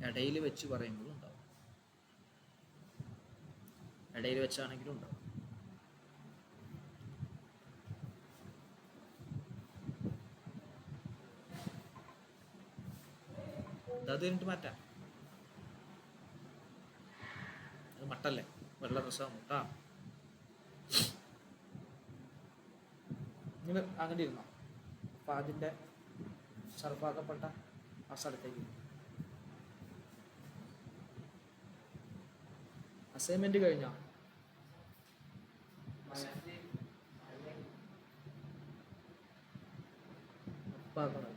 ഇടയിൽ വെച്ച് പറയുമ്പോഴും ഉണ്ടാകും. ഇടയിൽ വെച്ചാണെങ്കിലും ഉണ്ടാകും. അത് കഴിഞ്ഞിട്ട് മാറ്റാം. അത് മട്ടല്ലേ, വെള്ള രസം മുട്ട. നിങ്ങൾ അങ്ങനെ ഇരുന്നോ? അപ്പം അതിൻ്റെ സർഫാക്കപ്പെട്ട ആ സ്ഥലത്തേക്ക്. അസൈൻമെന്റ് കഴിഞ്ഞോ? ഉപ്പാക്കണം.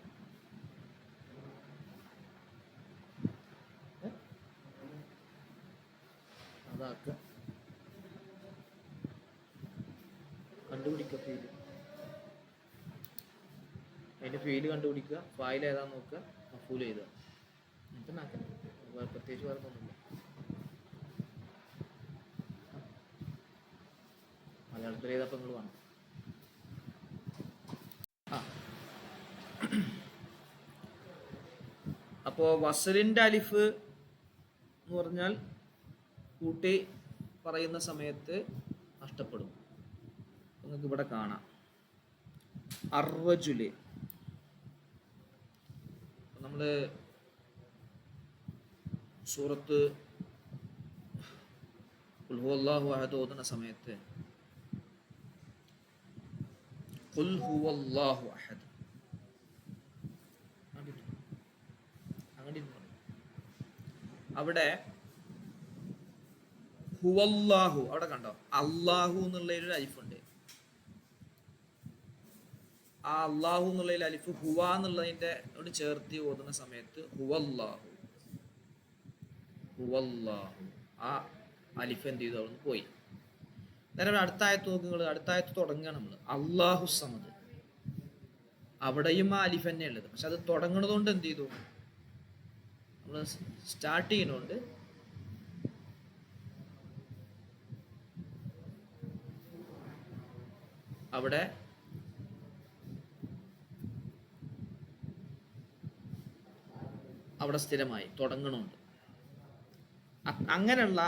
അതിൻ്റെ ഫീല് കണ്ടുപിടിക്കുക, ഫായിൽ ഏതാന്ന് നോക്കുക, മഫൂൽ എഴുതുക. എന്നിട്ട് നാക്കാം. പ്രത്യേകിച്ച് വേറെ ഒന്നുമില്ല. മലയാളത്തിൽ ഏതപ്പം നിങ്ങൾ വേണം. അപ്പോൾ വസലിൻ്റെ അലിഫ് എന്ന് പറഞ്ഞാൽ കൂട്ടി പറയുന്ന സമയത്ത് നഷ്ടപ്പെടും. നിങ്ങൾക്ക് ഇവിടെ കാണാം അർവജുല്. നമ്മൾ സൂറത്ത് ഖുൽ ഹുവല്ലാഹു അഹദ് ഓതുന്ന സമയത്ത് ഖുൽ ഹുവല്ലാഹു അഹദ് അവിടെ ഹുവല്ലാഹു അവിടെ കണ്ടോ, അള്ളാഹു എന്നുള്ള ഒരു അലിഫുണ്ട്. ആ അള്ളാഹു എന്നുള്ളതിൽ അലിഫ് ഹുവ എന്നുള്ളതിൻ്റെ ചേർത്തി ഓതുന്ന സമയത്ത് ഹുവല്ലാഹു ഹുവല്ലാഹു ആ അലിഫ് എന്ത് ചെയ്തു അവിടെ പോയി. നേരെ അടുത്ത ആയത്ത് നോക്ക് നിങ്ങൾ. അടുത്ത ആയത്ത് തുടങ്ങുകയാണ് നമ്മൾ അള്ളാഹു സമദ്. അവിടെയും ആ അലിഫ് തന്നെ ഉള്ളത്. പക്ഷെ അത് തുടങ്ങുന്നതുകൊണ്ട് എന്ത് ചെയ്തു, നമ്മൾ സ്റ്റാർട്ട് ചെയ്യുന്നതുകൊണ്ട് അവിടെ സ്ഥിരമായി തുടങ്ങണമുണ്ട്. അങ്ങനെയുള്ള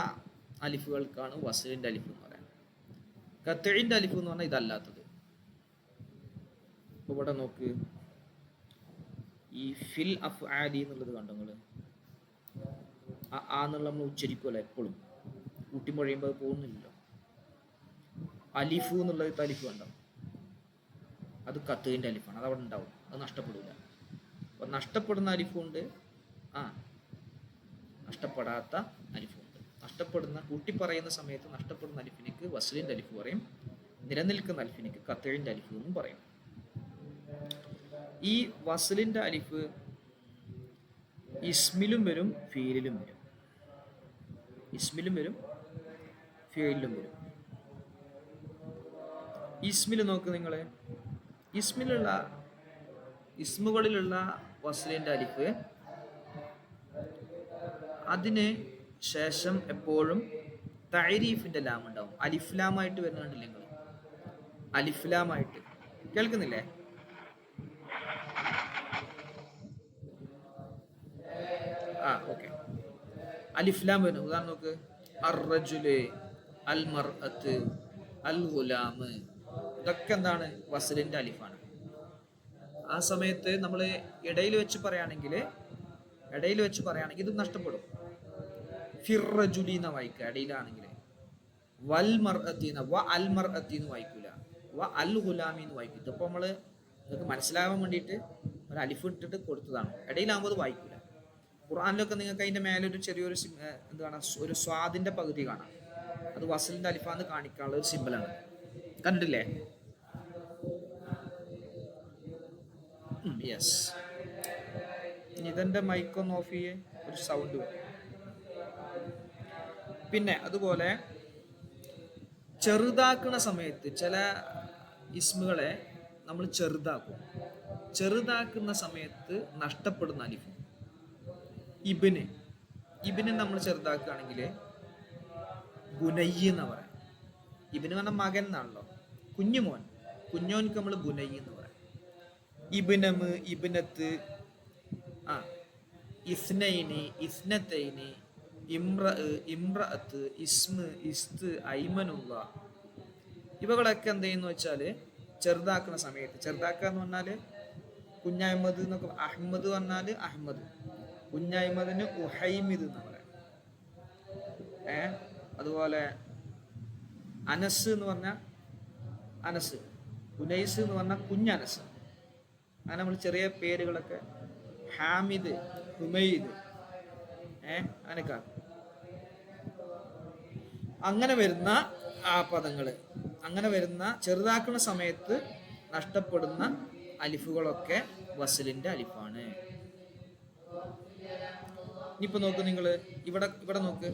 അലിഫുകൾക്കാണ് വസ്ലിൻ്റെ അലിഫ് എന്ന് പറയുന്നത്. ഖത്ഇൻ്റെ അലിഫ് എന്ന് പറഞ്ഞാൽ ഇതല്ലാത്തത്. ഇപ്പോൾ ഇവിടെ നോക്ക്, ഈ ഫിൽ അഫ്ആലി എന്നുള്ളത് കണ്ടോ നിങ്ങൾ? ആ എന്നുള്ള നമ്മൾ ഉച്ചരിക്കുമല്ലോ എപ്പോഴും, കൂട്ടിമൊഴിയുമ്പോൾ അത് പോകുന്നില്ലല്ലോ. അലിഫു എന്നുള്ളത് അലിഫ് കണ്ടോ, അത് ഖത്ഇൻ്റെ അലിഫാണ്. അത് അവിടെ ഉണ്ടാവും, അത് നഷ്ടപ്പെടില്ല. അപ്പോൾ നഷ്ടപ്പെടുന്ന അലിഫുണ്ട്, നഷ്ടപ്പെടാത്ത അലിഫുണ്ട്. നഷ്ടപ്പെടുന്ന കൂട്ടി പറയുന്ന സമയത്ത് നഷ്ടപ്പെടുന്ന അലിഫിനിക്ക് വസ്ലിൻ്റെ അലിഫ് പറയും, നിലനിൽക്കുന്ന അലിഫിനിക്ക് ഖത്ഇൻ്റെ അലിഫ് എന്നും പറയും. ഈ വസ്ലിൻ്റെ അലിഫ് ഇസ്മിലും വരും, ഫീലിലും വരും. ഇസ്മിലും വരും, ഫീലിലും വരും. ഇസ്മിൽ നോക്ക് നിങ്ങൾ. ഇസ്മുകളിലുള്ള വസ്ലിൻ്റെ അലിഫ് അതിന് ശേഷം എപ്പോഴും തഅരീഫിന്റെ ലാം ഉണ്ടാവും. അലിഫ്ലാമായിട്ട് വരുന്നുണ്ടല്ലേ നിങ്ങൾ? അലിഫ്ലാമായിട്ട് കേൾക്കുന്നില്ലേ? ഓക്കെ. അലിഫ്ലാം വരുന്നു. ഉദാഹരണം നോക്ക്, അർറജുല്, അൽ മർഅത്ത്, അൽ ഗുലാമ്, ഇതൊക്കെ എന്താണ്? വസ്ലിന്റെ അലിഫാണ്. ആ സമയത്ത് നമ്മൾ ഇടയിൽ വെച്ച് പറയുകയാണെങ്കിൽ ഇത് നഷ്ടപ്പെടും. ഫിർറജുലീന്ന വായിക്കുക ഇടയിലാണെങ്കിൽ. വൽ മർഅത്തീന വ അൽ മർഅത്തീന്ന് വായിക്കൂല, വ അൽ ഗുലാമിന്ന് വായിക്കും. ഇതിപ്പോൾ നമ്മൾ നിങ്ങൾക്ക് മനസ്സിലാവാൻ വേണ്ടിയിട്ട് ഒരു അലിഫ് ഇട്ടിട്ട് കൊടുത്തതാണ്. ഇടയിലാകുമ്പോൾ അത് വായിക്കൂല. ഖുർആനിലൊക്കെ നിങ്ങൾക്ക് അതിൻ്റെ മേലെ ഒരു ചെറിയൊരു എന്താണ്, ഒരു സ്വാദിൻ്റെ പകുതി കാണാം. അത് വസലിൻ്റെ അലിഫാന്ന് കാണിക്കാനുള്ള ഒരു സിമ്പിളാണ്. കണ്ടില്ലേ? യെസ്. ഇതെൻ്റെ മൈക്കൊന്ന് ഓഫ് ചെയ്യേ, ഒരു സൗണ്ട് വരും. പിന്നെ അതുപോലെ ചെറുതാക്കുന്ന സമയത്ത് ചില ഇസ്മുകളെ നമ്മൾ ചെറുതാക്കുന്ന സമയത്ത് നഷ്ടപ്പെടുന്ന അലിഫ്. ഇബിന് നമ്മൾ ചെറുതാക്കുകയാണെങ്കിൽ ബുനയ്യ് എന്ന് പറയാം. ഇബിന് പറഞ്ഞ മകൻ എന്നാണല്ലോ, കുഞ്ഞോൻക്ക് നമ്മൾ ബുനയ്യ് എന്ന് പറയാം. ഇബ്നമ്, ഇബ്നത്ത്, ഇസ്നൈനി, ഇസ്നത്തൈനി, ഇമ്രഅത്ത്, ഇസ്മ്, ഇസ്ത്, ഐമനുള്ള, ഇവകളൊക്കെ എന്ത് ചെയ്യുന്നു വെച്ചാൽ ചെറുതാക്കുന്ന സമയത്ത്, ചെറുതാക്കുക എന്ന് പറഞ്ഞാൽ കുഞ്ഞഹമ്മദ് എന്നൊക്കെ, അഹമ്മദ് പറഞ്ഞാൽ അഹമ്മദ്, കുഞ്ഞഹമ്മദിന് ഉഹൈമിദ് എന്ന് പറയാം. അതുപോലെ അനസ് എന്ന് പറഞ്ഞാൽ അനസ്, ഉനൈസ് എന്ന് പറഞ്ഞാൽ കുഞ്ഞനസ്. അങ്ങനെ നമ്മൾ ചെറിയ പേരുകളൊക്കെ, ഹാമിദ്, ഹുമൈദ്, അങ്ങനെയൊക്കെ. അങ്ങനെ വരുന്ന ആ പദങ്ങൾ, അങ്ങനെ വരുന്ന ചെറുതാക്കുന്ന സമയത്ത് നഷ്ടപ്പെടുന്ന അലിഫുകളൊക്കെ വസ്ലിൻ്റെ അലിഫാണ്. ഇനിയിപ്പോൾ നോക്ക് നിങ്ങൾ, ഇവിടെ നോക്ക്,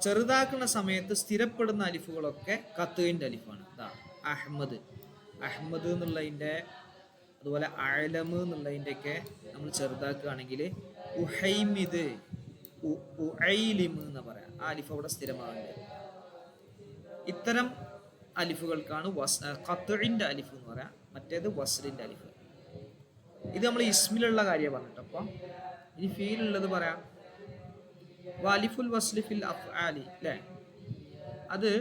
ചെറുതാക്കുന്ന സമയത്ത് സ്ഥിരപ്പെടുന്ന അലിഫുകളൊക്കെ ഖത്ഇൻ്റെ അലിഫാണ്. അഹമ്മദ് എന്നുള്ളതിൻ്റെ അതുപോലെ അലമ് എന്നുള്ളതിൻ്റെയൊക്കെ നമ്മൾ ചെറുതാക്കുകയാണെങ്കിൽ ഉഹൈമിദ്, ഉഐലിമ് എന്ന് പറയാം. ആ അലിഫ് അവിടെ സ്ഥിരമാകുന്നത്. ഇത്തരം അലിഫുകൾക്കാണ് ഖത്ഇന്റെ അലിഫ് എന്ന് പറയാം. മറ്റേത് വസ്ലിന്റെ അലിഫ്. ഇത് നമ്മൾ ഇസ്മിലുള്ള കാര്യം പറഞ്ഞിട്ട്. അപ്പം ഇനി ഫീലുള്ളത് പറയാം. അലിഫുൽ വസ്ലി ഫിൽ അഫ്ആലി അല്ലേ, അത്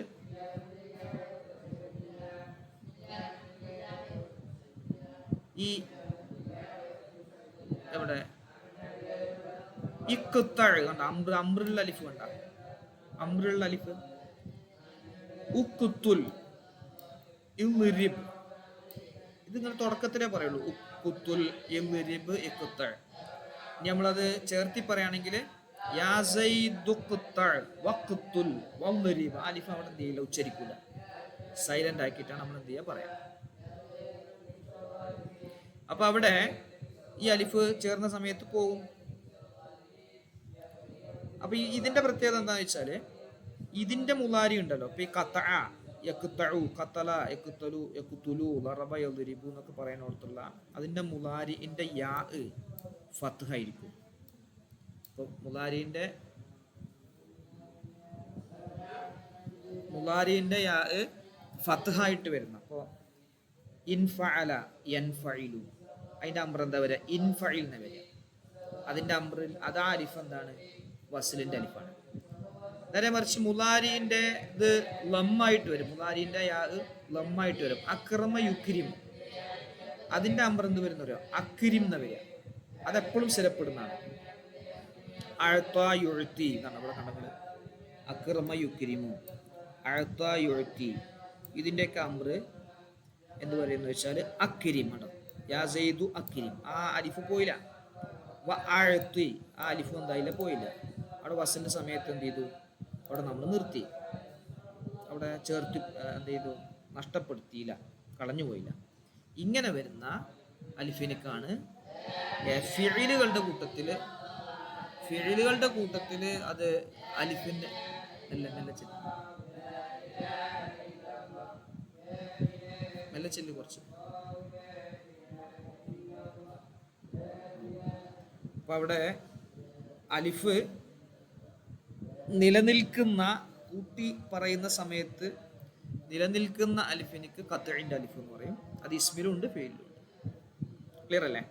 ഈ എവിടെ കണ്ട അംറുൽ അലിഫ് കണ്ട, അംറുൽ അലിഫ് ഉക്കുത്തുൽ ഇൽറിബ്, ഇത് ഇങ്ങനെ തുടക്കത്തിലേ പറയുള്ളൂ. ഉക്കുത്തുൽ ഇൽറിബ് ഇക്കുത്തൾ. ഇനി നമ്മളത് ചേർത്തി പറയുകയാണെങ്കിൽ യാ സൈദു ഖുത്തൾ വഖ്തുൽ വൽറിബ്, അലിഫ് അവിടെ എന്ത് ചെയ്യില്ല, ഉച്ചരിക്കൂല, സൈലന്റ് ആക്കിയിട്ടാണ് നമ്മൾ എന്ത് ചെയ്യുക പറയാം. അപ്പൊ അവിടെ ഈ അലിഫ് ചേർന്ന സമയത്ത് പോകും. അപ്പൊ ഇതിന്റെ പ്രത്യേകത എന്താന്ന് വെച്ചാല് ഇതിന്റെ മുലാരി ഉണ്ടല്ലോ. ഇപ്പൊ ഈ ഖതഅ, യഖ്തഉ, ഖതല, യഖ്തലു, യഖ്തുലു, ദറബ, യദ്രിബു എന്നൊക്കെ പറയുന്നിടത്തുള്ള അതിന്റെ മുലാരിന്റെ യാ ഫത്ഹ ആയിരിക്കും. അപ്പൊ മുലാരിന്റെ യാ ഫത്ഹ ആയിട്ട് വരുന്ന. അപ്പൊ ഇൻഫഅല യൻഫഇലു, അതിന്റെ അംർ എന്താ വരിക, ഇൻഫഇൽ എന്ന് വരിക. അതിന്റെ അംറിൽ അതാ അലിഫ് എന്താണ്, വസ്ലിന്റെ അലിഫാണ്. നേരെ മറിച്ച് മുലാരിന്റെ ഇത് ലമ്മായിട്ട് വരും. മുലാരിന്റെ യാ ലമ്മായിട്ട് വരും. അക്രമ യുക്രിം, അതിന്റെ അംർ എന്ത് വരുന്ന പറയുക, അക്രിം എന്ന് വരിക. അതെപ്പോഴും സ്ഥിരപ്പെടുന്നതാണ്. അഅ്താ യുഅ്തി എന്നാണ് ഇവിടെ കണ്ടത്. അക്രമ യുക്രിമു, അഅ്താ യുഅ്തി, ഇതിന്റെയൊക്കെ അംർ എന്ത് പറയുന്ന വെച്ചാൽ അക്രിം ആണ്. യാ സൈദു അക്രിം, ആ അലിഫ് പോയില്ല. വ അഅ്തി, ആ അലിഫ് എന്തായില്ല, പോയില്ല. അവിടെ വസ്ലിന്റെ സമയത്ത് എന്ത് ചെയ്തു, അവിടെ നമ്മൾ നിർത്തി, അവിടെ ചേർത്ത് എന്ത് ചെയ്തു, നഷ്ടപ്പെടുത്തിയില്ല, കളഞ്ഞു പോയില്ല. ഇങ്ങനെ വരുന്ന അലിഫിനിക്കാണ് ഫിഇലുകളുടെ കൂട്ടത്തില് അത് അലിഫിന്റെ മെല്ലെ ചെല്ലു കുറച്ച്. അപ്പൊ അവിടെ അലിഫ് നിലനിൽക്കുന്ന, കൂട്ടി പറയുന്ന സമയത്ത് നിലനിൽക്കുന്ന അലിഫിനിക്ക് ഖത്ഇന്റെ അലിഫ് എന്ന് പറയും. അത് ഇസ്മിലും ഉണ്ട്, ഫീലിലും ഉണ്ട്. ക്ലിയർ അല്ലേ?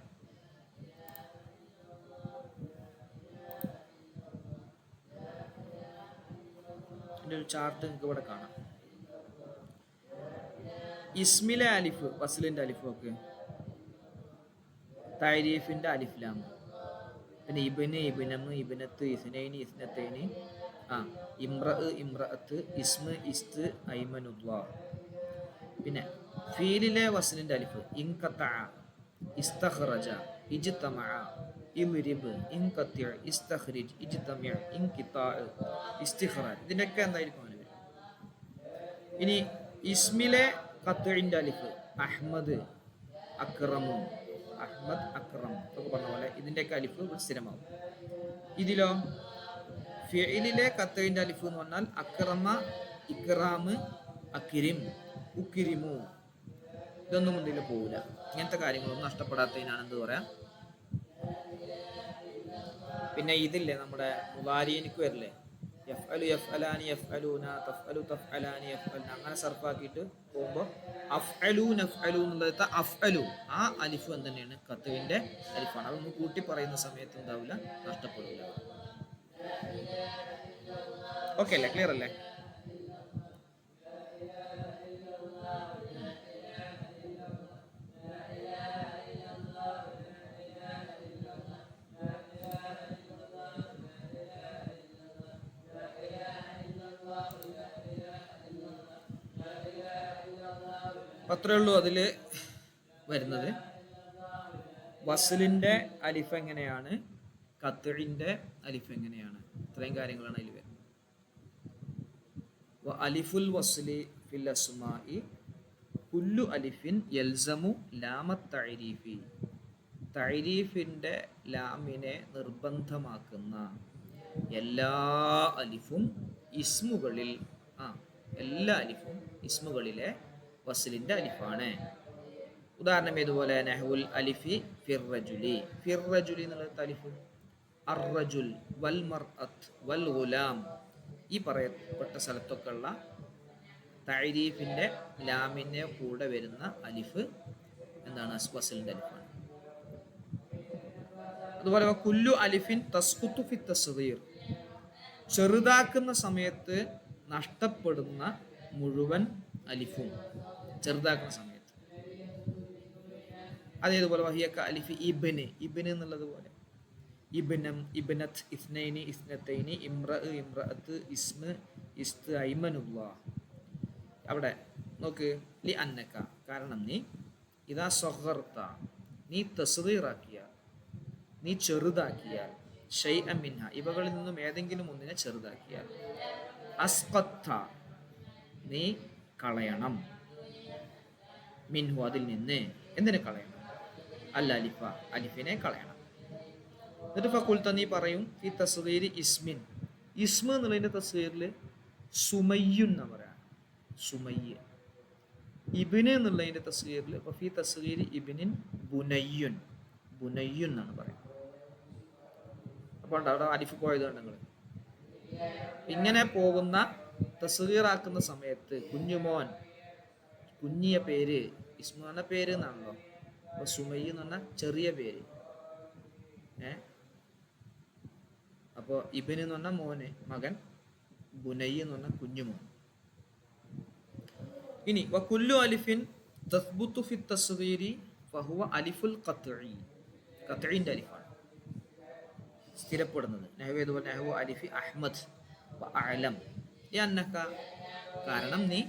ഇതിന്റെ ഒരു ചാർട്ട് നിങ്ങൾക്ക് ഇവിടെ കാണാം. ഇസ്മിലെ അലിഫ്, വസ്ലിന്റെ അലിഫ് ഒക്കെ തഅരീഫിന്റെ അലിഫിലാണ്. പിന്നെ ഇബ്ന്, ഇബ്നമ്, ഇബ്നത്ത്, ഇസ്നൈനി, ഇസ്നത്തൈനി, ഇംറഅ്, ഇംറഅത്ത്, ഇസ്മ്, ഇസ്ത്, ഐമനുല്ലാ. പിന്നെ ഫീലിലെ വസ്ലിന്റെ അലിഫ് ഇൻഖതഅ, ഇസ്തഖറജ, ഇജ്തമഅ, ഇൽരിബ്, ഇൻഖതിഅ, ഇസ്തഖ്രിജ്, ഇജ്തമിഅ, ഇൻഖിതാഅ, ഇസ്തിഖ്റാജ്. ഇതിന്റെയൊക്കെ എന്തായിരിക്കും അലിഫ്. ഇനി ഇസ്മിലെ ഖത്ഇന്റെ അലിഫ് അഹ്മദ്, അക്റമു, അഹ്മദ്, അക്രം ഒക്കെ പറഞ്ഞ പോലെ ഇതിന്റെയൊക്കെ അലിഫ് സ്ഥിരമാവും. ഇതിലോ ഫിഇലിലെ ഖത്ഇന്റെ അലിഫ് എന്ന് പറഞ്ഞാൽ അക്റമ, ഇക്റാമ്, അക്രിം, ഉക്രിമു, ഇതൊന്നും ഇതിൽ പോവില്ല. ഇങ്ങനത്തെ കാര്യങ്ങളൊന്നും നഷ്ടപ്പെടാത്തതിനാണ് എന്ത് പറയാ. പിന്നെ ഇതില്ലേ നമ്മുടെ മുലാരിനിക്ക് വരില്ലേ, യഫ്അലു, യഫ്അലാനി, യഫ്അലൂന, തഫ്അലു, തഫ്അലാനി, യഫ്അൽന, അങ്ങനെ സർഫാക്കിയിട്ട് പോകുമ്പോൾ അഫ്അലു, നഫ്അലു എന്നുള്ളത് അഫ്അലു, ആ അലിഫ് തന്നെയാണ് ഖത്ഇന്റെ അലിഫാണ്. അതൊന്നും കൂട്ടി പറയുന്ന സമയത്ത് എന്താവില്ല, നഷ്ടപ്പെടില്ല. ഓക്കെ അല്ലേ? ക്ലിയർ അല്ലേ? അത്രേ ഉള്ളൂ അതിൽ വരുന്നത്. വസ്ലിന്റെ അലിഫ് എങ്ങനെയാണ്, ഖത്ഇന്റെ അലിഫ് എങ്ങനെയാണ്, ഇത്രയും കാര്യങ്ങളാണ് അതിൽ വരുന്നത്. അലിഫുൽ വസ്ലി ഫിൽ അസ്മാഇ കുല്ലു അലിഫിൻ യൽസമു ലാമത്ത് തഅരീഫി, തഅരീഫിന്റെ ലാമിനെ നിർബന്ധമാക്കുന്ന എല്ലാ അലിഫും ഇസ്മുകളിൽ, എല്ലാ അലിഫും ഇസ്മുകളിലെ വസ്ലിന്റെ അലിഫാണ്. ഉദാഹരണം ഇതുപോലെ നഹ്വുൽ അലിഫി ഫിർറജുലി, ഫിർറജുലി എന്നുള്ള അലിഫ്, അർറജുൽ വൽ മർഅത്ത് വൽ ഗുലാം, ഈ പറയപ്പെട്ട സ്ഥലത്തൊക്കെ ഉള്ള തഅരീഫിന്റെ ലാമിന്റെ കൂടെ വരുന്ന അലിഫ് എന്താണ്? വസ്ലിന്റെ അലിഫാണ്. അതുപോലെ കുല്ലു അലിഫിൻ തസ്കുത്തു ഫി തസ്ഗീർ, ചെറുതാക്കുന്ന സമയത്ത് നഷ്ടപ്പെടുന്ന മുഴുവൻ അലിഫും ചെറുതാക്കുന്ന സമയത്ത്. അതേതുപോലെ വഹിയക്ക അലിഫി ഇബ്ന്, ഇബ്ന് എന്നുള്ളത് പോലെ ഇബ്നം, ഇബ്നത്ത്, ഇസ്നൈനി, ഇസ്നത്തൈനി, ഇംറ, ഇംറഅത്ത്, ഇസ്മ, ഇസ്ത്, ഐമനുല്ലാഹ്. അവിടെ നോക്ക്, ലി അന്നക, കാരണം നീ ഇദാ സഗർത, നീ തസ്ഗീറാക്കിയാൽ, നീ ചെറുതാക്കിയാൽ, ഷൈഅൻ മിൻഹ, ഇവകളിൽ നിന്നും ഏതെങ്കിലും ഒന്നിനെ ചെറുതാക്കിയാൽ, അസ്ഖത്ത, നീ കളയണം, മിൻഹു, അതിൽ നിന്ന്. എന്തിനെ കളയണം? അൽ അലിഫ, അലിഫിനെ കളയണം. എന്നിട്ട് ഫഖുൽത, നീ പറയും, ഈ തസ്ഗീരി ഇസ്മിൻ, ഇസ്മ എന്നുള്ളതിന്റെ തസ്ഗീറിൽ സുമയ്യുൻ എന്ന് പറയാം, സുമയ്യ. ഇബ്ന് എന്നുള്ളതിന്റെ തസ്ഗീറിൽ ഫീ തസ്ഗീരി ഇബ്നിൻ ബുനയ്യുൻ, ബുനയ്യുൻ എന്നാണ് പറയുന്നത്. അപ്പോൾ അവിടെ അലിഫ് പോയതുകൊണ്ട് നിങ്ങൾ ഇങ്ങനെ പോകുന്ന തസ്ഗീറാക്കുന്ന സമയത്ത് കുഞ്ഞുമോൻ, കുഞ്ഞിയ പേര്, ഇസ്മു എന്ന പേര് എന്നാണല്ലോ. അപ്പൊ സുമയ്യ എന്ന് പറഞ്ഞാൽ ചെറിയ പേര്. അപ്പോ ഇബ്ന് എന്ന് പറഞ്ഞാൽ മോന്, മകൻ, ബുനയ്യ എന്ന് പറഞ്ഞാൽ കുഞ്ഞുമോൻ. ഇനി വകുല്ലു അലിഫിൻ തസ്ബുതു ഫി തസ്ഗീരി ഫഹുവ അലിഫുൽ ഖത്ഇ, ഖത്ഇന്റെ അലിഫാണ്, സ്ഥിരപ്പെടുന്നത്. നഹ്വ നഹ്വ അലിഫി അഹ്മദ് വ അഅലം ലിഅന്നക, കാരണം നീ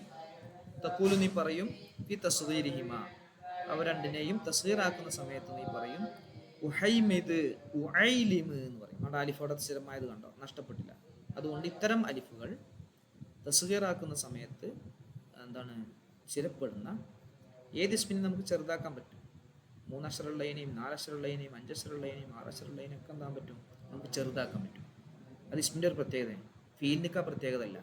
തഖൂലു, നീ പറയും, ഫി തസ്ഗീരിഹിമ, അവ രണ്ടിനെയും തസ്ഗീറാക്കുന്ന സമയത്ത് നീ പറയും, ഉഹൈമിദ്, ഉഐലിമ് എന്ന് പറയും. അവിടെ അലിഫോടെ സ്ഥിരമായത് കണ്ടോ, നഷ്ടപ്പെട്ടില്ല. അതുകൊണ്ട് ഇത്തരം അലിഫുകൾ തസ്ഗീറാക്കുന്ന സമയത്ത് എന്താണ്? സ്ഥിരപ്പെടുന്ന ഏത് ഇസ്മിനെ നമുക്ക് ചെറുതാക്കാൻ പറ്റും. 3 അക്ഷരമുള്ളതിനെയും 4 അക്ഷരമുള്ളതിനെയും 5 അക്ഷരമുള്ളതിനെയും 6 അക്ഷരമുള്ളതിനെയും ഒക്കെ എന്താൻ പറ്റും? നമുക്ക് ചെറുതാക്കാൻ പറ്റും. അത് ഇസ്മിൻ്റെ ഒരു പ്രത്യേകതയാണ്, ഫീലിനൊക്കെ പ്രത്യേകത അല്ല,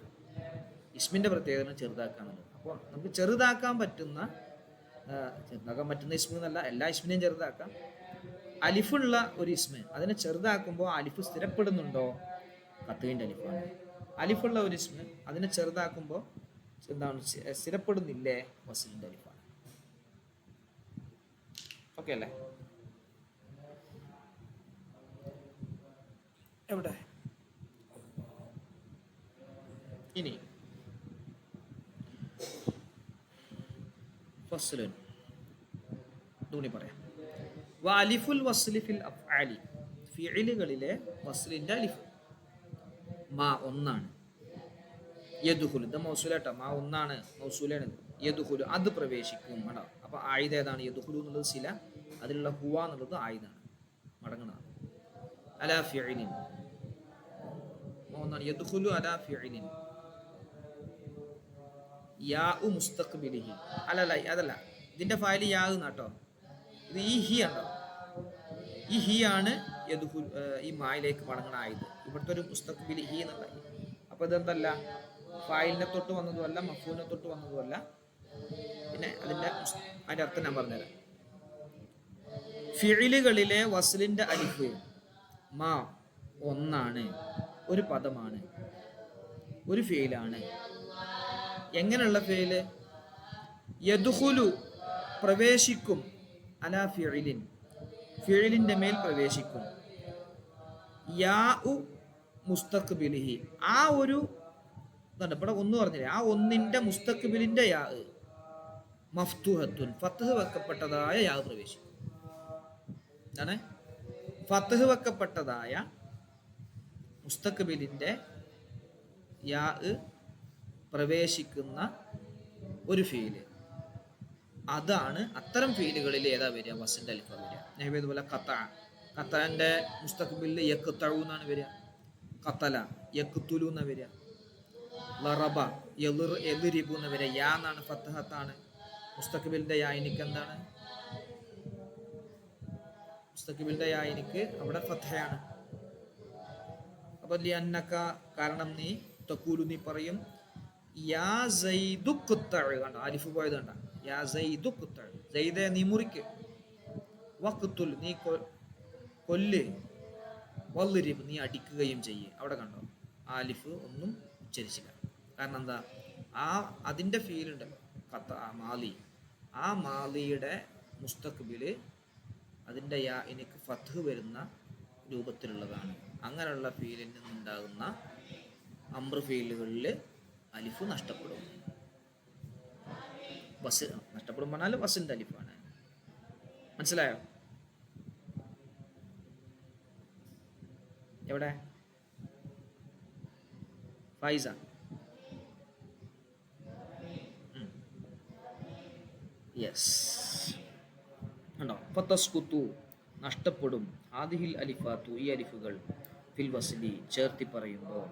ഇസ്മിൻ്റെ പ്രത്യേകത ചെറുതാക്കാന്നുള്ളത്. അപ്പോൾ നമുക്ക് ചെറുതാക്കാൻ പറ്റുന്ന ഇസ്മ എന്നല്ല, എല്ലാ ഇസ്മിനെയും ചെറുതാക്കാം. അലിഫുള്ള ഒരു ഇസ്മ, അതിനെ ചെറുതാക്കുമ്പോൾ അലിഫ് സ്ഥിരപ്പെടുന്നുണ്ടോ? ഖത്ഇന്റെ അലിഫാണ്. അലിഫുള്ള ഒരു ഇസ്മ, അതിനെ ചെറുതാക്കുമ്പോൾ എന്താണ്? സ്ഥിരപ്പെടുന്നില്ലേ? വസ്ലിന്റെ അലിഫാണ്. ഓക്കെ അല്ലേ? എവിടെ ഇനി ഫസ്ലുൻ ൂണി പറയാം. അലിഫുൽ വസ്ലി ഫിൽ അഫ്ആലി, ഫിഇലുകളിലെ വസ്ലിന്റെ അലിഫ് മാ ഒന്നാണ്. യദ്ഖുലു, ഇത് മൗസൂലാട്ടോ, മാ ഒന്നാണ്, മൗസൂലാണ്. യദ്ഖുലു, അത് പ്രവേശിക്കും. കേട്ടോ, അപ്പൊ ആയുധ ഏതാണ്? യദ്ഖുലു എന്നുള്ളത് സില, അതിലുള്ള ഹുവ എന്നുള്ളത് ആയുധാണ്, മടങ്ങുന്നതാണ്. അലാ ഫിഇലിൻ, ഒന്നാണ്. യദ്ഖുലു അലാ ഫിഇലിൻ, യാഉ മുസ്തഖ്ബിലിഹി, അല്ലല്ല അതല്ല, ഇതിന്റെ ഫായിൽ യാ എന്നാട്ടോ, ഇത് ഈ ഹി ആണോ, ഈ ഹി ആണ് ഈ മായിലേക്ക് മടങ്ങുന്ന ആയത്. ഇവിടുത്തെ ഒരു മുസ്തഖ്ബിലിഹി എന്നുള്ള. അപ്പൊ ഇതെന്തല്ല, ഫായിലിനെ തൊട്ട് വന്നതുമല്ല, മഫൂലിനെ തൊട്ട് വന്നതുമല്ല. പിന്നെ അതിന്റെ അർത്ഥം ഞാൻ പറഞ്ഞുതരാം. ഫിഇലുകളിലെ വസ്ലിന്റെ അലിഫ് മാ ഒന്നാണ്, ഒരു പദമാണ്, ഒരു ഫിഇലാണ്. എങ്ങനെയുള്ള ഫിഇല്? യദ്ഖുലു, പ്രവേശിക്കും, അലാ ഫിഇലിൻ, ഫിഇലിന്റെ മേൽ പ്രവേശിക്കും. യാഉ മുസ്തഖ്ബിലിഹി, ആ ഒരു ഇവിടെ ഒന്ന് പറഞ്ഞില്ലേ, ആ ഒന്നിന്റെ മുസ്തഖ്ബിലിന്റെ യാ മഫ്തുഹത്തുൻ, ഫത്ഹ് വെക്കപ്പെട്ടതായ യാ പ്രവേശിക്കും. എന്താണ്? ഫത്ഹ് വെക്കപ്പെട്ടതായ മുസ്തഖ്ബിലിന്റെ യാ പ്രവേശിക്കുന്ന ഒരു ഫീല്, അതാണ്. അത്തരം ഫീലുകളിൽ ഏതാ വരിക? വസ്ലിന്റെ അലിഫ വരിക. നഹ്വതുപോലെ ഖത, ഖതന്റെ മുസ്തഖ്ബിലിൽ യഖ്തഉ എന്നാണ് വരിക. ഖതല യഖ്തുലു എന്നാണ് വരിക. ലറബ യദ്രിബു എന്ന് വരിക. യാ എന്നാണ്, ഫത്ഹത്താണ്. മുസ്തഖ്ബിലിന്റെ യാ എനിക്ക് എന്താണ്? മുസ്തഖ്ബിലിന്റെ യാ എനിക്ക് അവിടെ ഫത്ഹയാണ്. അപ്പൊ ലിഅന്നക, കാരണം നീ, തഖൂലു, നീ പറയും, യാ സൈദു ഖുത്തഉ, കണ്ടോ അലിഫ് പോയത് കണ്ടോ, യാ സൈദു ഖുത്തഉ, സെയ്ദെ നീ മുറിക്ക്, വഖ്തുൽ നീ കൊല്ല്, വള്ളിരിബ് നീ അടിക്കുകയും ചെയ്യ്. അവിടെ കണ്ടോ ആലിഫ് ഒന്നും ഉച്ചരിച്ചില്ല. കാരണം എന്താ, ആ അതിൻ്റെ ഫീലുണ്ടല്ലോ മാലി, ആ മാലിയുടെ മുസ്തഖ്ബില് അതിൻ്റെ എനിക്ക് ഫത്ഹ് വരുന്ന രൂപത്തിലുള്ളതാണ്. അങ്ങനെയുള്ള ഫീലിൽ നിന്നുണ്ടാകുന്ന അംറ് ഫീലുകളിൽ അലിഫ് നഷ്ടപ്പെടും. ബസ് നഷ്ടപ്പെടും പറഞ്ഞാൽ ബസിൻ്റെ അലിഫാണ്. മനസ്സിലായോ? എവിടെ ഫൈസ? യെസ് ഉണ്ടോ? ഫതസ്കുതു നഷ്ടപ്പെടും, ഹാദിഹിൽ അലിഫാത്തു ഈ അലിഫുകൾ, ഫിൽ വസ്ലി ചേർത്തി പറയുമ്പോൾ.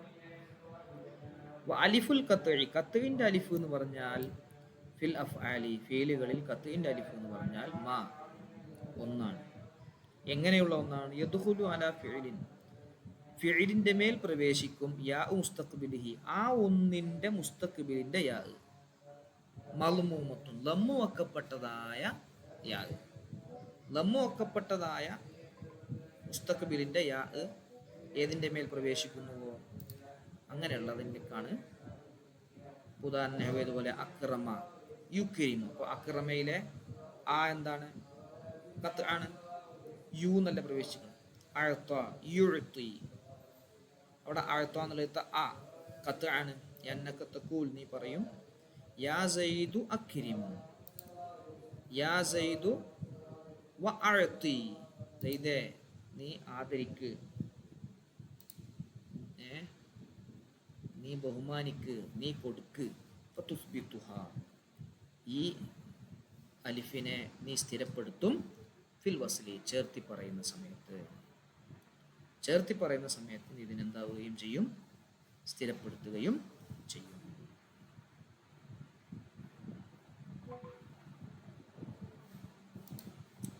അലിഫുൽ ഖത്ഇ ഖത്ഇന്റെ അലിഫ് എന്ന് പറഞ്ഞാൽ ഫിൽ അഫ്ആലി ഫീലുകളിൽ ഖത്ഇന്റെ അലിഫ് എന്ന് പറഞ്ഞാൽ മാ ഒന്നാണ്. എങ്ങനെയുള്ള ഒന്നാണ്? യദ്ഖുലു അലാ ഫിഇലിൻ ഫിഇലിന്റെ മേൽ പ്രവേശിക്കും, യാ മുസ്തഖ്ബിലിഹി ആ ഒന്നിന്റെ മുസ്തഖ്ബിലിന്റെ യാ, മൽമൂമത്തുൻ ലമ്മു വക്കപ്പെട്ടതായ യാ, ലമ്മു വക്കപ്പെട്ടതായ മുസ്തഖ്ബിലിന്റെ യാ ഏതിന്റെ മേൽ പ്രവേശിക്കുന്നുവോ അങ്ങനെയുള്ളതിൻ്റെക്കാണ്. ഉദാഹരണം ഇതുപോലെ അക്രമ യുക്രിമു. അപ്പോൾ അക്രമയിലെ ആ എന്താണ്? ഖത്ത് ആണ്, യു എന്നല്ല പ്രവേശിക്കണം. അഴ്ത്ത യുഴ്ത്തി, അവിടെ അഴ്ത്ത എന്നുള്ളത് ആ ഖത്ത് ആണ്. എന്നക തഖൂൽ നീ പറയും, യാ സൈദു അക്രിമു, യാ സൈദു വ അഴ്ത്തി സൈദേ നീ ആദരിക്ക്, നീ ബഹുമാനിക്ക്, നീ കൊടുക്ക്. ഫതുസ്ബിതുഹ ഈ അലിഫിനെ നീ സ്ഥിരപ്പെടുത്തും, ഫിൽ വസ്ലി ചേർത്തി പറയുന്ന സമയത്ത്. ചേർത്തി പറയുന്ന സമയത്ത് നീ ഇതിനെന്താവുകയും ചെയ്യും? സ്ഥിരപ്പെടുത്തുകയും ചെയ്യും.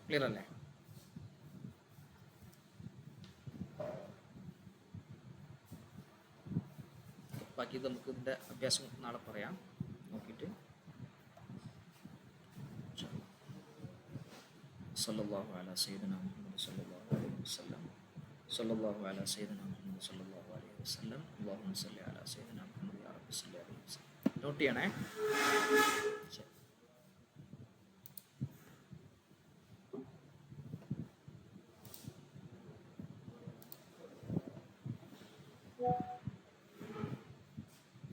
ക്ലിയർ അല്ലേ? ബാക്കി നമുക്ക് ഇതിൻ്റെ അഭ്യാസം നാളെ പറയാം. നോക്കിയിട്ട് സല്ലല്ലാഹു അലാ സയ്യിദിനാ മുഹമ്മദ് സല്ലല്ലാഹു അലൈഹി വസല്ലം, സല്ലല്ലാഹു അലാ സയ്യിദിനാ മുഹമ്മദ് സല്ലല്ലാഹു അലൈഹി വസല്ലം, അല്ലാഹുമ്മ സല്ലി അലാ സയ്യിദിനാ മുഹമ്മദ് യാ റബ്ബി സല്ലി അലൈഹി വസല്ലം. നോട്ട് ചെയ്യണേ.